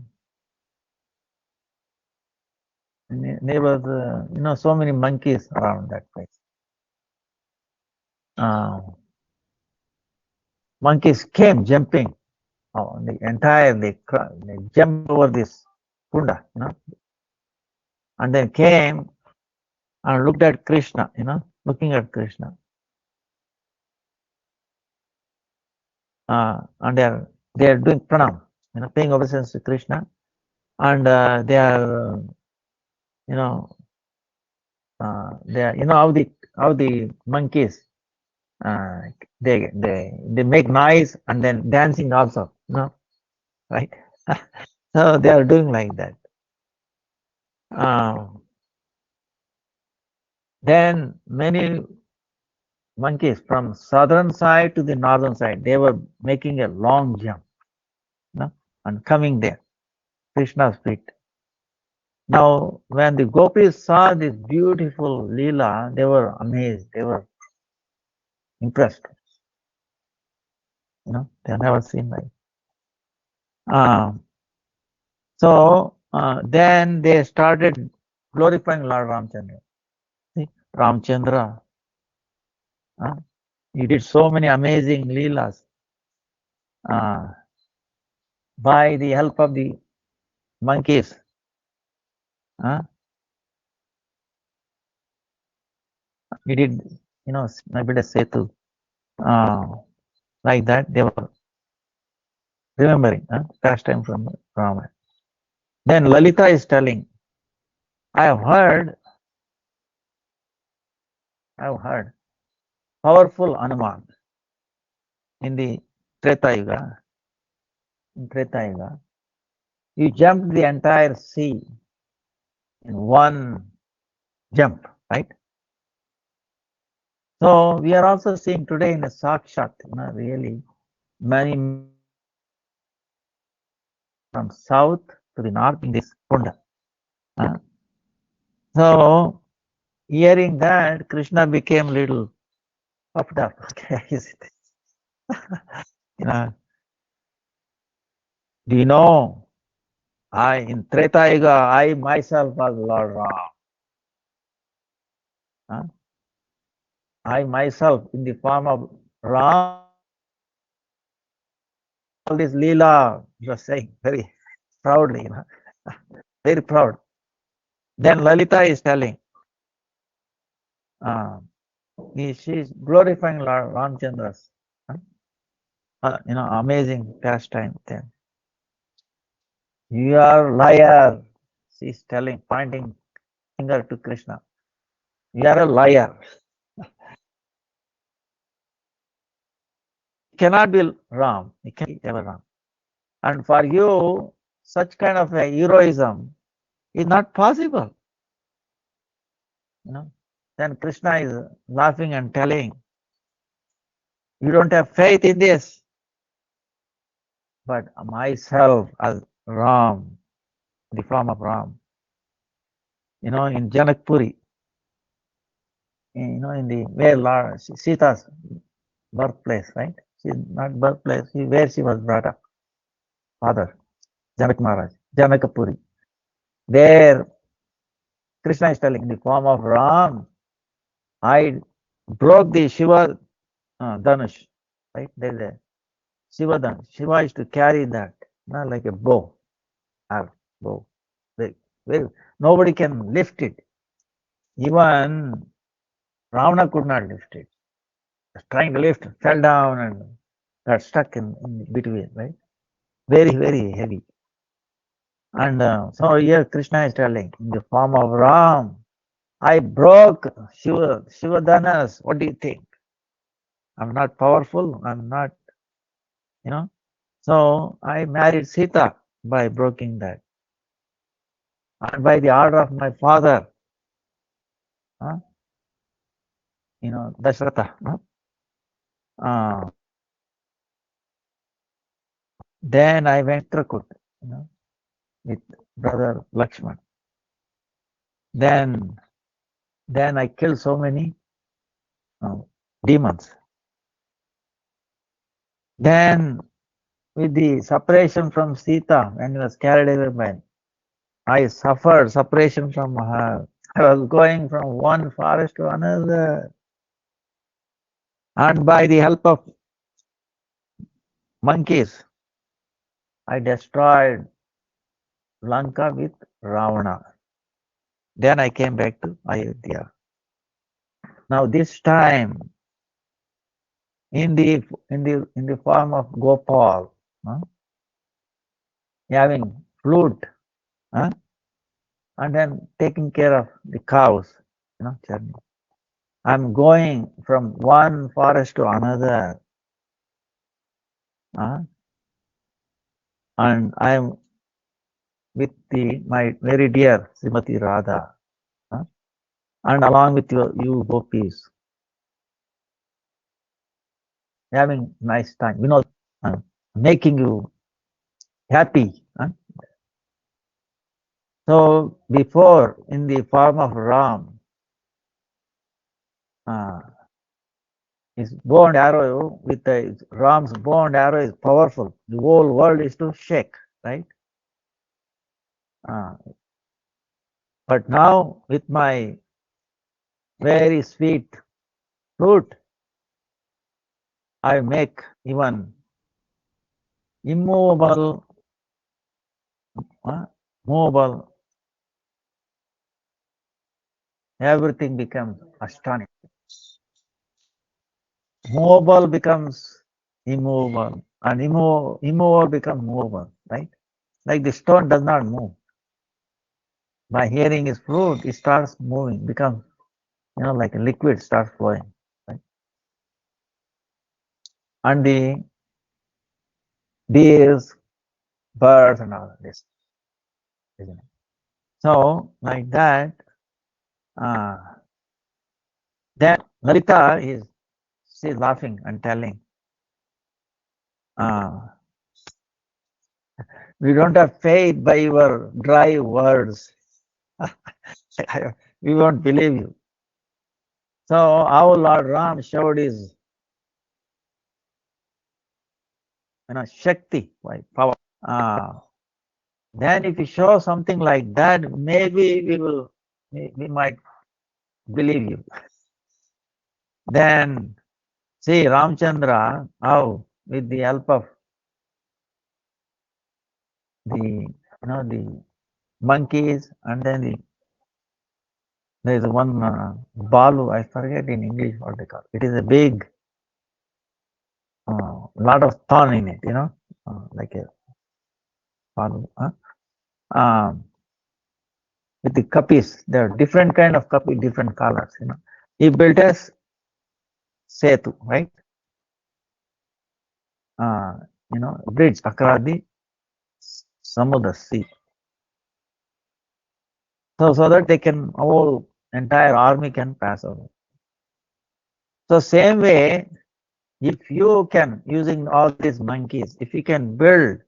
there was, so many monkeys around that place. Monkeys came jumping. The entire, they jumped over this kunda, and then came and looked at Krishna, looking at Krishna. And they are doing pranam, paying obeisance to Krishna, and they are, they are, how the monkeys, they make noise and then dancing also, right? So they are doing like that. Then many monkeys from southern side to the northern side, they were making a long jump, and coming there, Krishna's feet. Now, when the gopis saw this beautiful Leela, they were amazed, they were impressed. They have never seen like. So then they started glorifying Lord Ramchandra. See, Ramchandra, he did so many amazing Leelas. By the help of the monkeys, he did, maybe the Setu, like that. They were remembering pastime from Rama. Then Lalita is telling, I have heard powerful Hanuman in the Treta Yuga. In Treta Yuga, you jumped the entire sea in one jump, right? So we are also seeing today in the Sakshat, really many from south to the north in this Kunda. So hearing that, Krishna became little puffed up. Okay, do you know? In Treta Yuga, I myself was Lord Ram. I myself, in the form of Ram, all this Leela, you are saying very proudly, very proud. Then Lalita is telling, she is glorifying Lord Ramchandra's, amazing pastime. Then you are liar. She is telling, pointing finger to Krishna. You are a liar. You cannot be Ram. You cannot be ever Ram. And for you, such kind of a heroism is not possible. Then Krishna is laughing and telling, you don't have faith in this, but myself as Ram, the form of Ram, in Janakpuri, in the where Lord Sita's birthplace, right? She's not birthplace, where she was brought up, father, Janak Maharaj, Janakpuri. There, Krishna is telling, in the form of Ram, I broke the Shiva Dhanush. right? There's a Shivadana. Shiva used to carry that, like a bow, bow. Very, very, nobody can lift it. Even Ravana could not lift it. Was trying to lift, fell down and got stuck in between, right? Very, very heavy. And so here Krishna is telling, in the form of Ram, I broke Shivadanas. What do you think? I'm not powerful. I'm not, you know. So I married Sita by breaking that. And by the order of my father, uh, Dasharatha. Then I went to Kut, with brother Lakshman. Then I killed so many demons. Then with the separation from Sita, when he was carried away by, I suffered separation from her. I was going from one forest to another. And by the help of monkeys, I destroyed Lanka with Ravana. Then I came back to Ayodhya. Now this time, in the form of Gopal, having flute, and then taking care of the cows, journey. I'm going from one forest to another, and I'm with my very dear Srimati Radha, and along with you gopis, having nice time, making you happy. So before, in the form of Ram, his bow and arrow, with Ram's bow and arrow is powerful. The whole world is to shake, right? But now with my very sweet flute, I make even immovable, movable, everything becomes astonishing. Movable becomes immovable, and immovable becomes movable, right? Like the stone does not move. By hearing his flute, it starts moving, becomes, like a liquid starts flowing, right? And the deers, birds, and all this, isn't it? So, like that, then Lalita she's laughing and telling, we don't have faith by your dry words. We won't believe you. So our Lord Ram showed his, Shakti, like power. Then if you show something like that, maybe we might believe you. Then see Ramchandra, how with the help of the monkeys, and then there's one balu, I forget in English what they call it. It is a big, lot of thorn in it, like a balu. With the kapis, there are different kind of kapi, different colors. He built a setu, right? Bridge across the Samudra Sea. So that they can, whole entire army can pass over. So same way, if you can, using all these monkeys, if you can build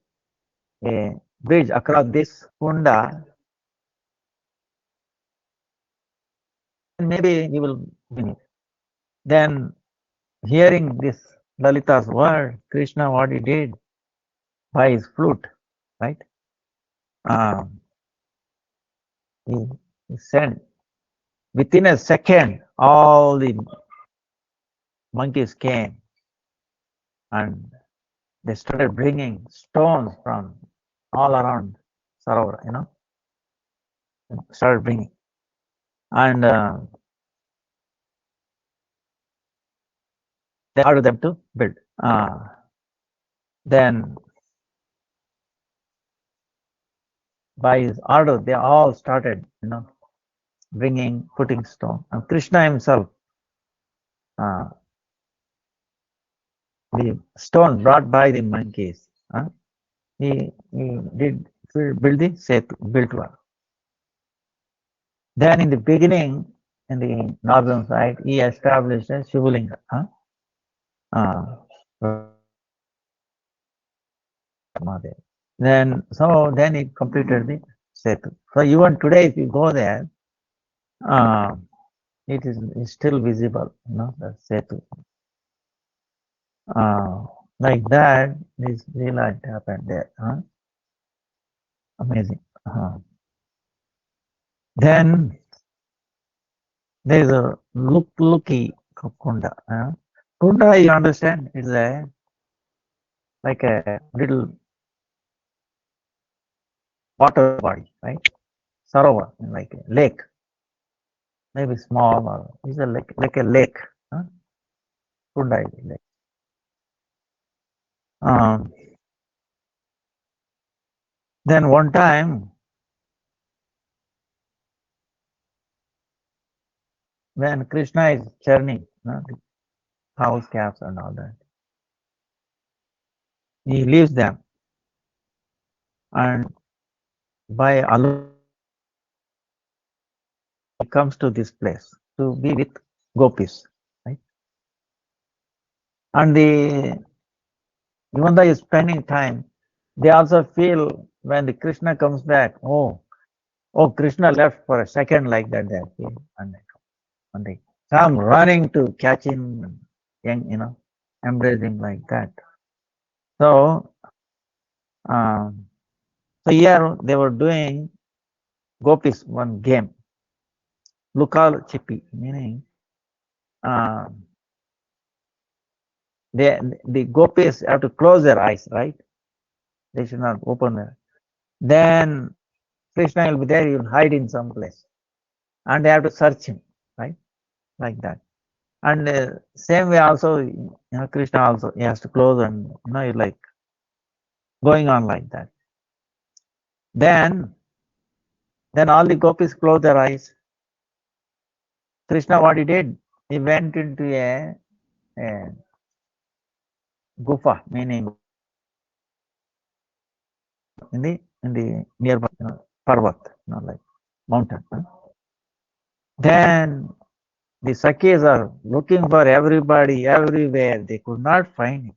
a bridge across this Kunda, maybe you will win it. Then hearing this Lalita's word, Krishna what he did by his flute, right? He sent within a second, all the monkeys came and they started bringing stones from all around Sarovar, started bringing. And they ordered them to build. Then by his order, they all started, putting stone. And Krishna himself, the stone brought by the monkeys, he did build the setu, built one. Then in the beginning, in the northern side, he established a Shivalinga. Then he completed the setu. So even today, if you go there, it is still visible, the setu. Like that, this Leela happened there. Amazing. Then there is a Luki Kunda. Kunda, you understand, is like a little water body, right? Sarovar, like a lake, maybe small, or it's like a lake. Kunda is a lake. Then one time, when Krishna is churning, the house calves and all that, he leaves them, and by alone he comes to this place to be with gopis, right? And even though he's spending time, they also feel when the Krishna comes back, oh, Krishna left for a second like that, they feel, and they come running to catch him, and embrace him like that. So, here they were doing gopis one game, Lukal Chippy, meaning the gopis have to close their eyes, right? They should not open their. Then Krishna will be there, he will hide in some place. And they have to search him, right? Like that. And same way also, Krishna also, he has to close and, like going on like that. Then all the gopis close their eyes. Krishna, what he did, he went into a gufa, meaning in the nearby, Parvat, like mountain. Then the Sakhis are looking for everybody, everywhere. They could not find him.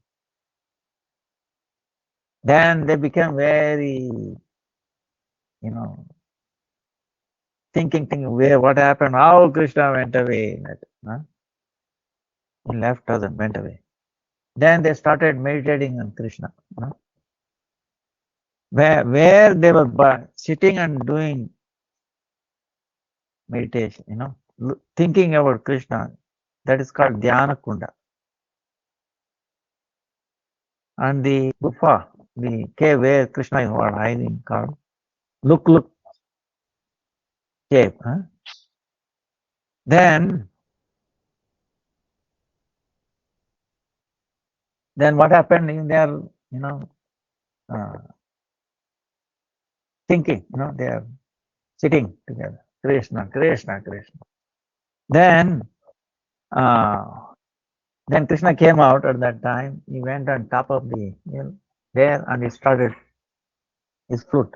Then they became very, thinking, where, what happened, how Krishna went away. He left us and went away. Then they started meditating on Krishna. Where they were sitting and doing meditation, thinking about Krishna, that is called Dhyana Kunda. And the gufa, the cave where Krishna is hiding, called Look cave. Then what happened in their, thinking, they are sitting together. Krishna, Krishna, Krishna. Then Krishna came out at that time. He went on top of the hill there and he started his flute.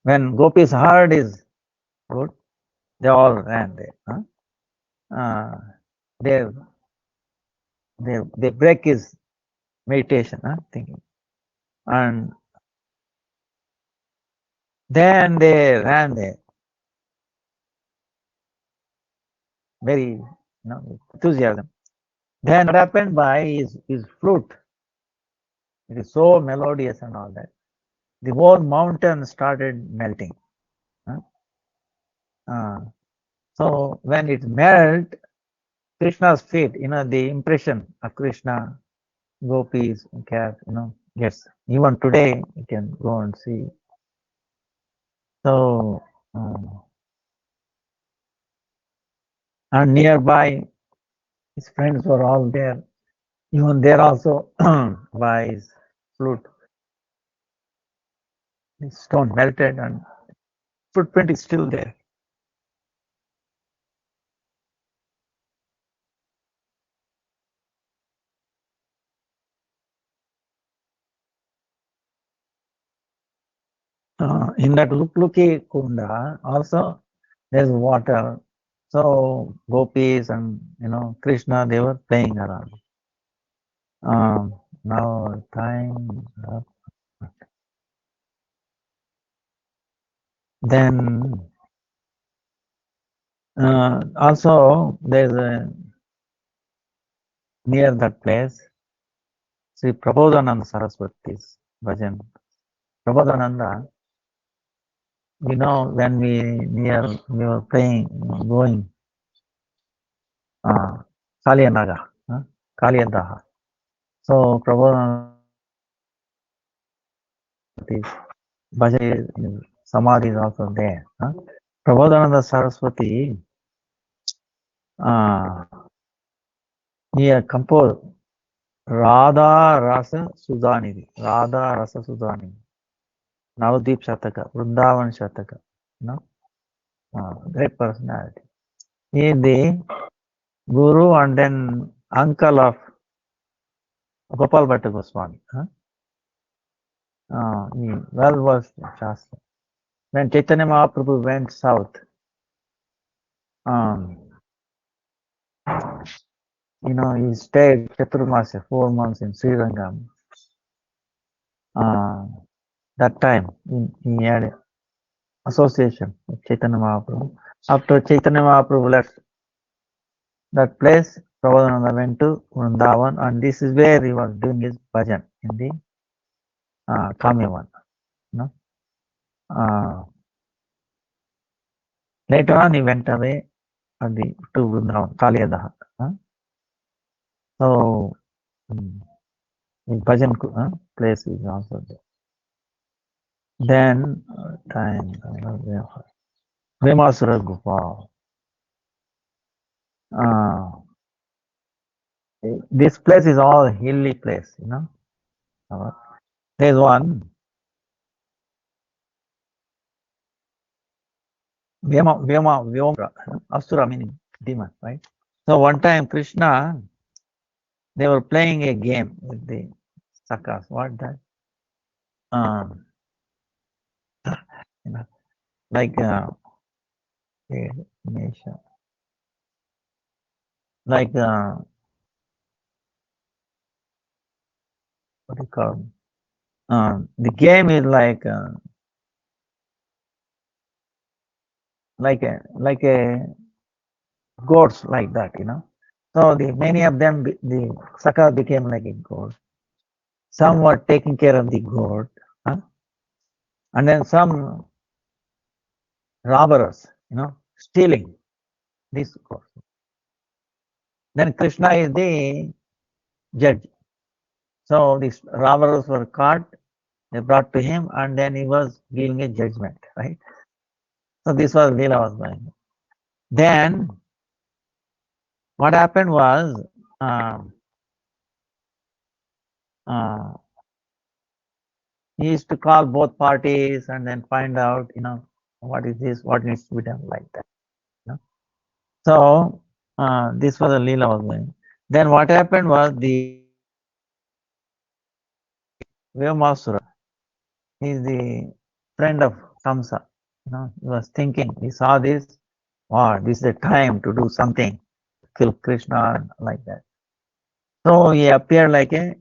When gopis heard his flute, they all ran there. They break his meditation, thinking. And then they ran there. Very, enthusiasm. Then what happened by his flute? It is so melodious and all that. The whole mountain started melting. So when it melt, Krishna's feet, the impression of Krishna gopis, cats, yes. Even today, you can go and see. So, and nearby, his friends were all there. Even there also, by his flute, the stone melted and footprint is still there. In that Lukluki Kunda, also there's water. So gopis and Krishna, they were playing around. Now time up. Then also there's a near that place, Sri Prabodhananda Saraswati's bhajan. Prabodhananda, when we were playing, going Kaliyanaga, Kaliyadaha. So Prabodhananda bhajan samadhi is also there. Prabodhananda Saraswati, he composed Radha Rasa Sudhanidhi. Radha Rasa Sudhanidhi. Navadip Shataka, Vrindavan Shataka. Great personality. He is the guru and then uncle of Gopal Bhatta Goswami. He well versed in Shastra. When Chaitanya Mahaprabhu went south, he stayed Chaturmasya 4 months in Srirangam. That time he had association with Chaitanya Mahaprabhu. After Chaitanya Mahaprabhu left that place, Prabhupada went to Vrindavan, and this is where he was doing his bhajan in the Kamyavan. Later on, he went away to Vrindavan, Kaliyadaha. So, the bhajan place is also there. Then, time, Vemasura Gufa. This place is all hilly place, There's one, Vyoma, Asura meaning demon, right? So one time Krishna, they were playing a game with the sakas. What that? Like like what do you call it? The game is like a goats like that, So many of them, the saka became like a goat. Some were taking care of the goat, and then some robbers, stealing this goat. Then Krishna is the judge. So these robbers were caught, they brought to him, and then he was giving a judgment, right? So this was Leela was going. Then what happened was he used to call both parties and then find out, what is this, what needs to be done like that. So this was a Leela was going. Then what happened was the Vyomasura, he is the friend of Kamsa. He was thinking, he saw this, wow, this is the time to do something, kill Krishna like that. So he appeared like a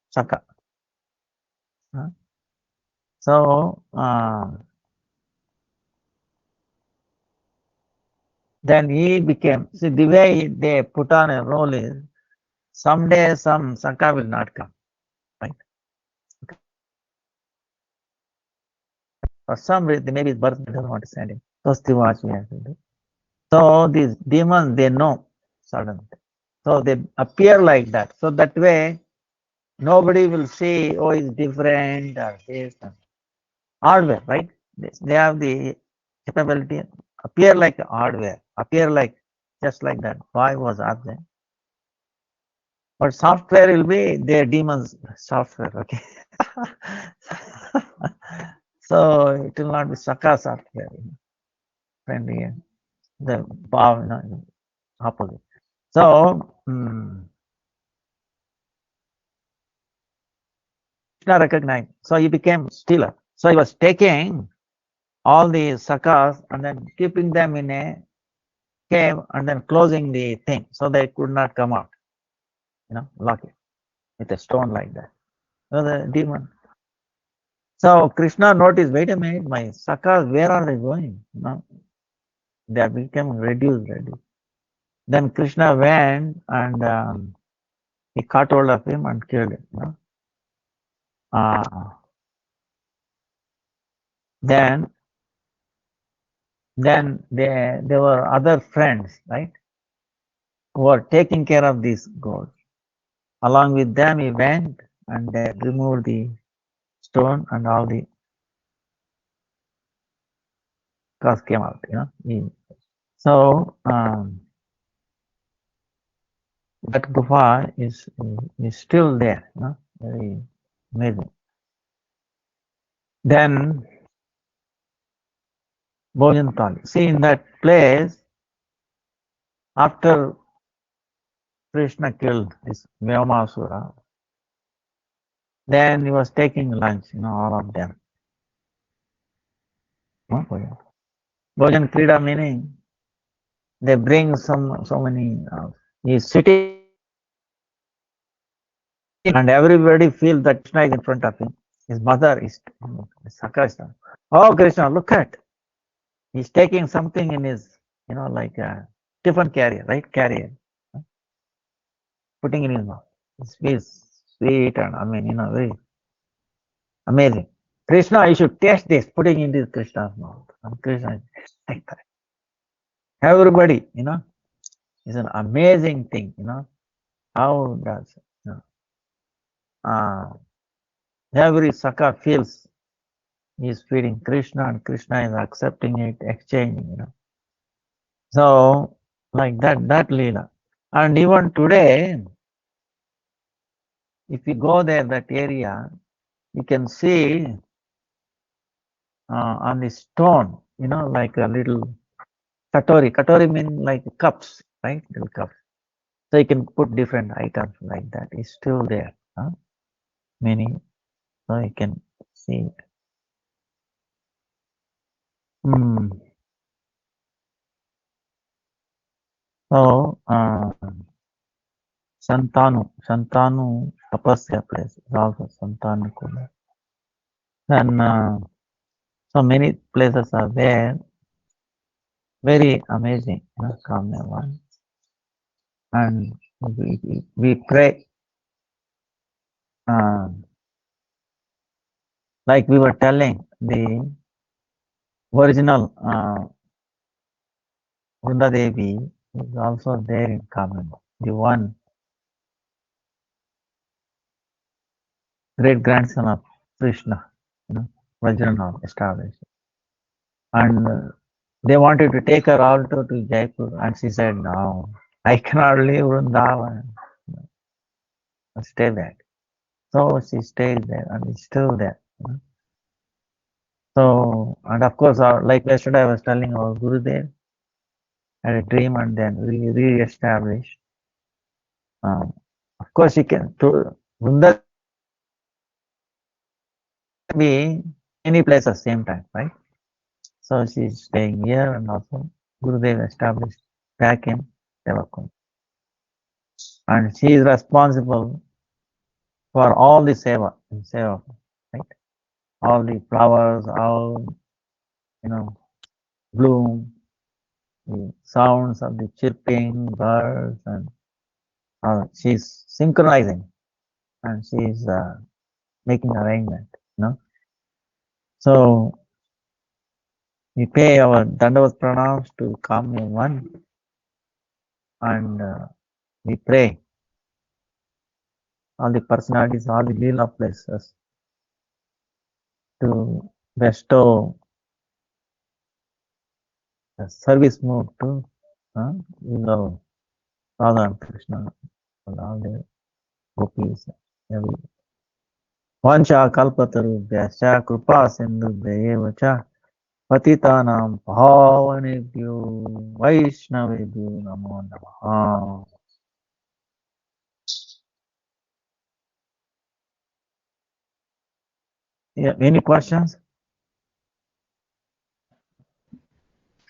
Saka. So then he became, see the way they put on a role is, someday some Saka will not come, right? For some reason, maybe his birth doesn't want to send him. That's the watch we have to do. So these demons, they know suddenly. So they appear like that. So that way, nobody will say, oh, it's different or this. Hardware, right? They have the capability, appear like hardware, appear like just like that. Why was absent? But software will be their demons software, okay? So it will not be Saka software, friendly, the power, opposite. So, Krishna recognized. So he became stealer. So he was taking all the sakas and then keeping them in a cave and then closing the thing so they could not come out. Lock it with a stone like that. So the demon. So Krishna noticed, wait a minute, my sakas, where are they going? They are becoming reduced. Then Krishna went and he caught hold of him and killed him. Then there were other friends, right, who were taking care of these goats. Along with them, he went and they removed the stone and all the cars came out. So that gufa is still there. Very amazing. Then Bhojan. See, in that place, after Krishna killed this Vyomasura, then he was taking lunch, all of them. Bhojan Krida meaning they bring so many. He's sitting and everybody feels that Krishna is in front of him. His mother is Sakrishna. Oh, Krishna, look at. He's taking something in his, like a tiffin carrier, right? Carrier. Putting in his mouth. It feels sweet and very amazing. Krishna, you should taste this, putting into Krishna's mouth. And Krishna is like that. Everybody, is an amazing thing, how does, every Saka feels he's feeding Krishna and Krishna is accepting it, exchanging, So, like that Leela. And even today, if you go there, that area, you can see on the stone, like a little katori. Katori means like cups, right? Little cups. So you can put different items like that. It's still there. Many. So you can see it. So, Santanu Tapasya place is also Santanu Kula. Then, so many places are there. Very amazing, Kamya one. And we pray, like we were telling, the original Vrunda Devi is also there in Kamya. The one great grandson of Krishna, Vajranath established. And they wanted to take her also to Jaipur, and she said, no, I cannot leave Vrindavan. Stay there. So she stayed there and is still there. So, and of course, like yesterday I was telling, our Gurudev had a dream and then re-established. Of course, you can, Vrindavan can be any place at the same time, right? So she's staying here and also Gurudev established back in Devakund. And she is responsible for all the seva, right? All the flowers, all, bloom, the sounds of the chirping birds, and she's synchronizing and she's making arrangement, So we pay our Dandavat pranams to Kamya one and we pray. All the personalities, all the Leela places to bestow a service mode to love Radha and Krishna and all the gopis. Every Vancha kalpatarubhyascha kripa sindhubhya cha patitanam bhavanebhyo vaishnavebhyo namo namaha. Yeah, any questions?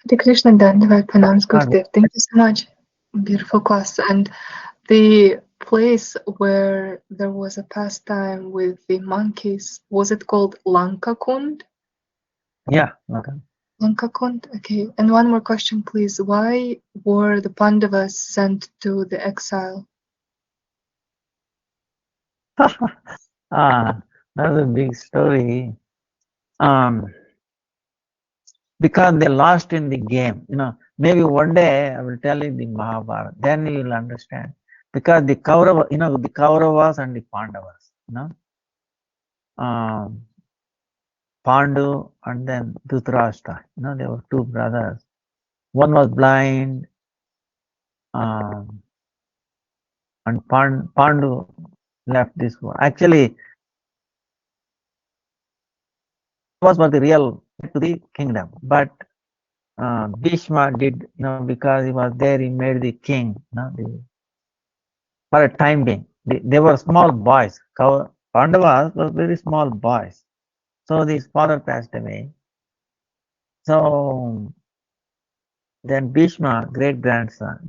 Hare Krishna, Dandavat Pranams Gurudev. Thank you so much. Beautiful class. And the place where there was a pastime with the monkeys, was it called Lanka Kund? Yeah, okay. Lanka Kund? Okay. And one more question, please. Why were the Pandavas sent to the exile? That's a big story. Because they lost in the game. Maybe one day I will tell you the Mahabharata, then you will understand. Because the Kauravas and the Pandavas, Pandu and then Dhritarashtra, they were two brothers. One was blind, and Pandu left this world. Actually, was the real to the kingdom, but Bhishma did, because he was there, he made the king, for a time being. They were small boys. Pandavas were very small boys. So his father passed away. So then Bhishma, great grandfather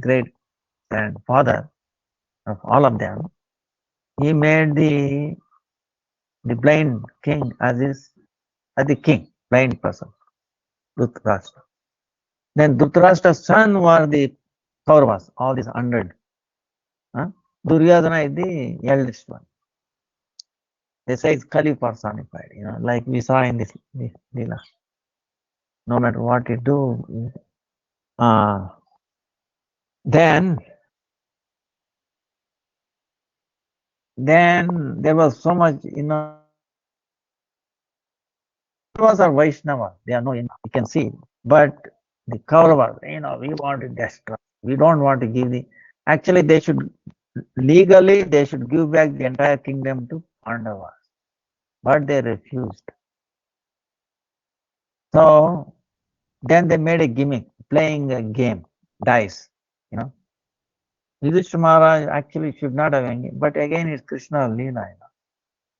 of all of them, he made the blind king as the king, blind person, Dhritarashtra. Then Dhritarashtra's son were the Kauravas, all these 100. Duryodhana is the eldest one. They say it's Kali personified, like we saw in this Leela. No matter what you do, then there was so much, Kauravas are Vaishnava. They are you can see, but the Kauravas, we want to destroy. We don't want to give actually they should, legally they should give back the entire kingdom to Pandavas, but they refused. So then they made a gimmick, playing a game, dice, Yudhishthira Maharaj actually should not have engaged, but again it's Krishna Leela.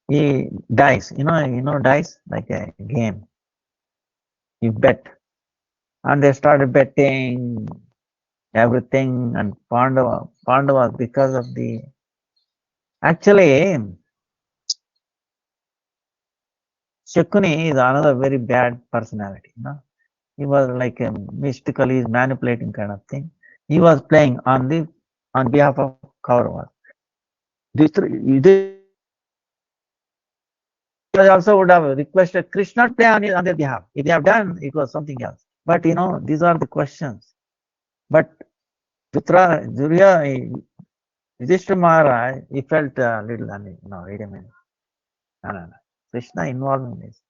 He dies, dice like a game. You bet, and they started betting everything, and Pandava because of the actually Shakuni is another very bad personality. He was like a mystically manipulating kind of thing. He was playing on behalf of Kauravas. This also would have requested Krishna to play on their behalf. If they have done, it was something else. But these are the questions. But Yudhishthira Maharaj, he felt a little uneasy. No, wait a minute. No. Krishna involved in this.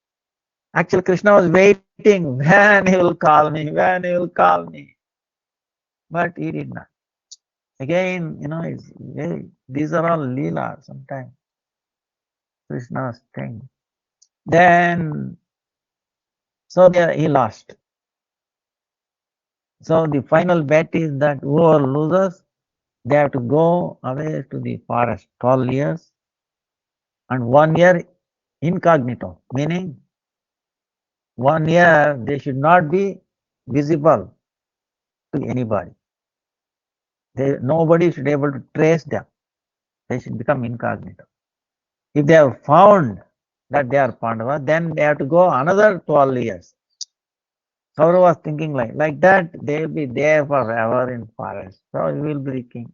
Actually, Krishna was waiting when he will call me, when he will call me. But he did not. Again, these are all Leela sometimes. Krishna's thing. Then, so there he lost. So the final bet is that whoever loses, they have to go away to the forest 12 years and 1 year incognito, meaning 1 year they should not be visible to anybody. Nobody should be able to trace them. They should become incognito. If they have found that they are Pandava, then they have to go another 12 years. Kaurava was thinking like that, they will be there forever in forest. So he will be the king.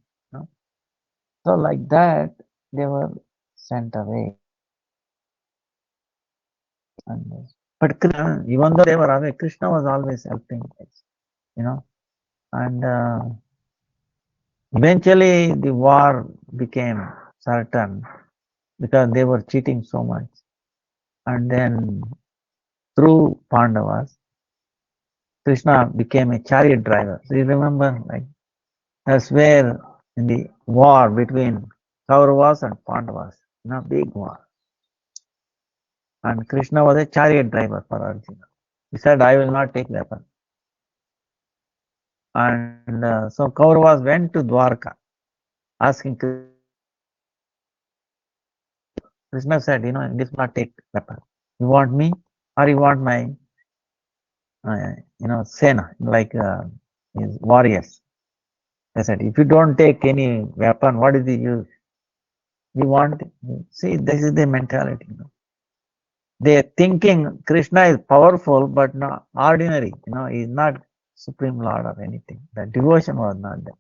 So like that, they were sent away. But even though they were away, Krishna was always helping, and Eventually, the war became certain because they were cheating so much. And then, through Pandavas, Krishna became a chariot driver. So you remember, like, that's where in the war between Kauravas and Pandavas, big war. And Krishna was a chariot driver for Arjuna. He said, I will not take weapon. And so Kauravas went to Dwarka asking Krishna said, this will not take weapon. You want me or you want my, Sena, like his warriors. They said, if you don't take any weapon, what is the use? We want, see, this is the mentality. They are thinking Krishna is powerful, but not ordinary. He is not Supreme Lord or anything. The devotion was not there.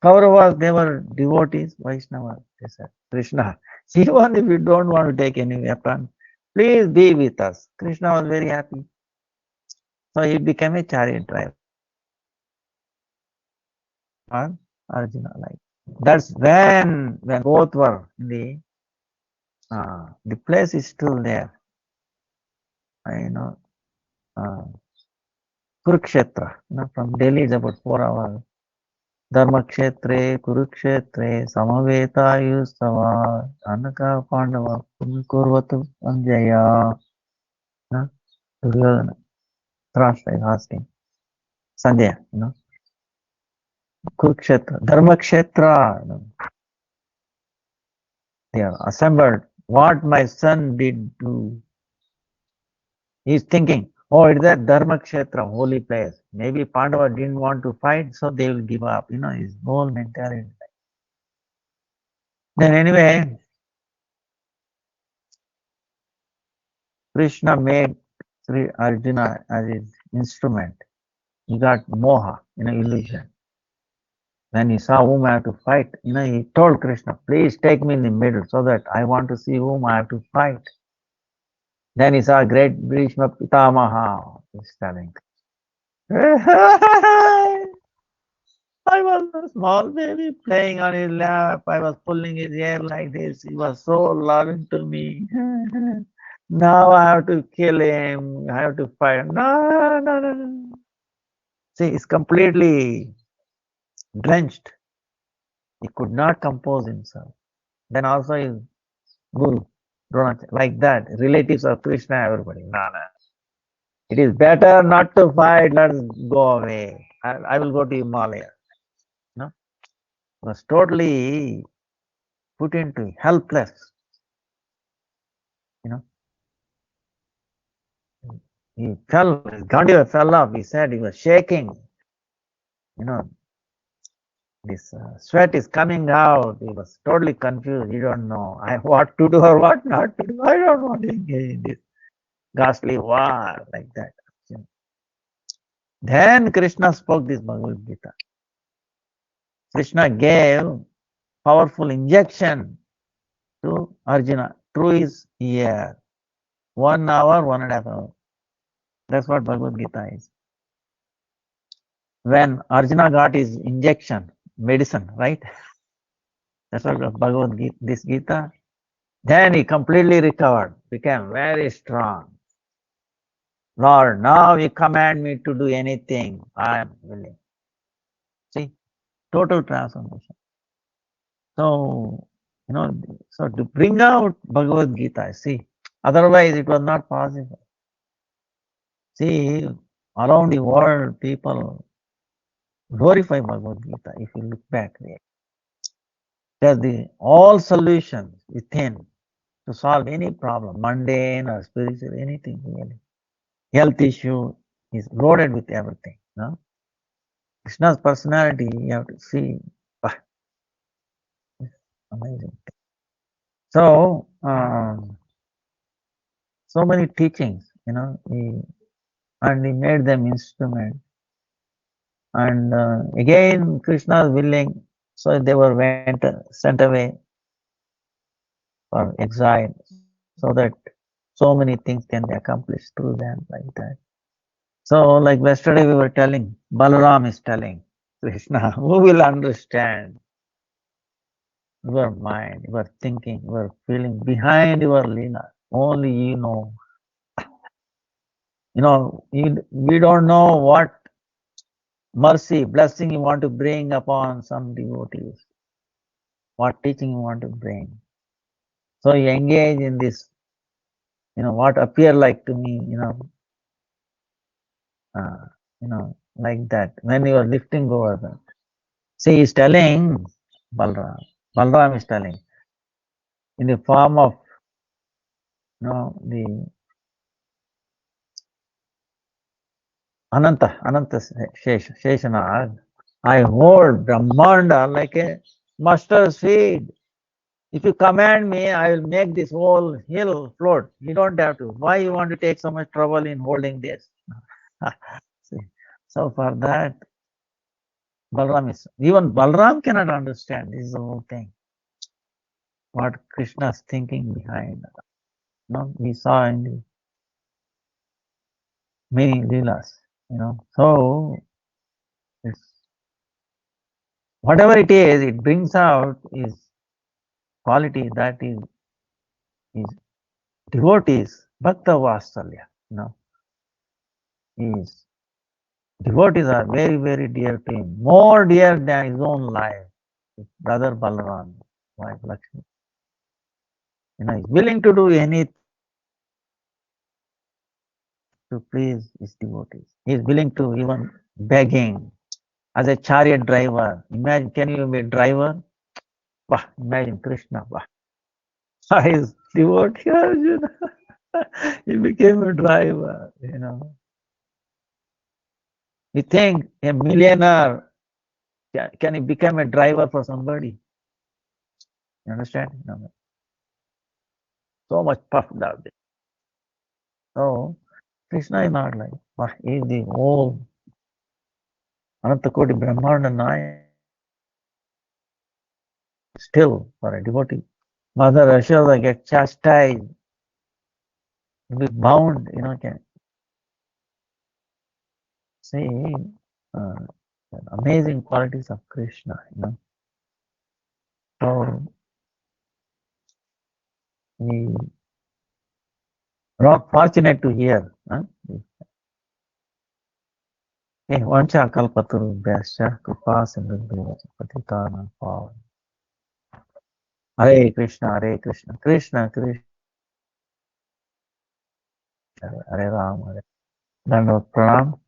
Kauravas, they were devotees, Vaishnavas. They said, Krishna, even if you don't want to take any weapon, please be with us. Krishna was very happy. So he became a chariot driver. Arjuna, like that's when both were in the place is still there. Kurukshetra. From Delhi is about 4 hours. Dharmakshetre, Kurukshetre, Samaveta Anaka Pandava, Kurvatu Anjaya. Duryodhana, Drashta is asking. Sanjaya, Kurukshetra, Dharmakshetra. They are assembled. What my son did do. He's thinking, oh, it's that Dharmakshetra, holy place. Maybe Pandava didn't want to fight, so they will give up. His whole mentality. Then anyway, Krishna made Sri Arjuna as his instrument. He got moha, illusion. When he saw whom I have to fight, he told Krishna, please take me in the middle so that I want to see whom I have to fight. Then he saw great Bhishma Pitamaha. He's telling. I was a small baby playing on his lap. I was pulling his hair like this. He was so loving to me. Now I have to kill him. I have to fight. No, no, no, no. See, he's completely drenched. He could not compose himself. Then also his guru, like that. Relatives of Krishna, everybody. No, no. It is better not to fight. Let's go away. I will go to Himalaya. Was totally put into helpless. He fell, his Gandiva fell off. He said he was shaking. This sweat is coming out. He was totally confused. He don't know what to do or what not to do. I don't want to engage in this ghastly war like that. Then Krishna spoke this Bhagavad Gita. Krishna gave powerful injection to Arjuna through his ear. 1 hour, 1.5 hours. That's what Bhagavad Gita is. When Arjuna got his injection, medicine, right? That's what Bhagavad Gita, this Gita. Then he completely recovered, became very strong. Lord, now you command me to do anything. I am willing. See, total transformation. So, so to bring out Bhagavad Gita, see, otherwise it was not possible. See, around the world, people glorify Bhagavad Gita if you look back there. There's all solutions within to solve any problem, mundane or spiritual, anything really. Health issue is loaded with everything. Krishna's personality, you have to see. Amazing. So, so many teachings, and he made them instrument. And again, Krishna is willing, so they were sent away for exile, so that so many things can be accomplished through them like that. So, like yesterday we were telling, Balaram is telling, Krishna, who will understand your mind, your thinking, your feeling behind your Leela? Only you know. We don't know what mercy, blessing you want to bring upon some devotees, what teaching you want to bring. So you engage in this, what appear like to me, like that. When you are lifting over that. See, he's telling Balram. Balram is telling in the form of, the Ananta Sheshanag. I hold Brahmanda like a mustard seed. If you command me, I will make this whole hill float. You don't have to. Why you want to take so much trouble in holding this? See, so for that, even Balram cannot understand. This is the whole thing. What Krishna is thinking behind. We saw in the many leelas. So it's whatever it is, it brings out is quality that is devotees, bhakta vasalya. His devotees are very, very dear to him, more dear than his own life. His brother Balaram, wife Lakshmi. He's willing to do anything to please his devotees. He is willing to even begging as a chariot driver. Imagine, can you be a driver? Bah, imagine Krishna. Bah. His devotee Arjuna. He became a driver. You think a millionaire can he become a driver for somebody? You understand? So much puffed up. So Krishna is not like, he is the whole Anantakoti Brahmanda Naya. Still, for a devotee, Mother Yashoda gets chastised, be bound, can see amazing qualities of Krishna. So we are not fortunate to hear. Vancha kalpaturu bhyascha kripa sindhu patitanam pavan. Hare Krishna, Krishna Krishna, Hare Ram, Hare. Dandavad pranam.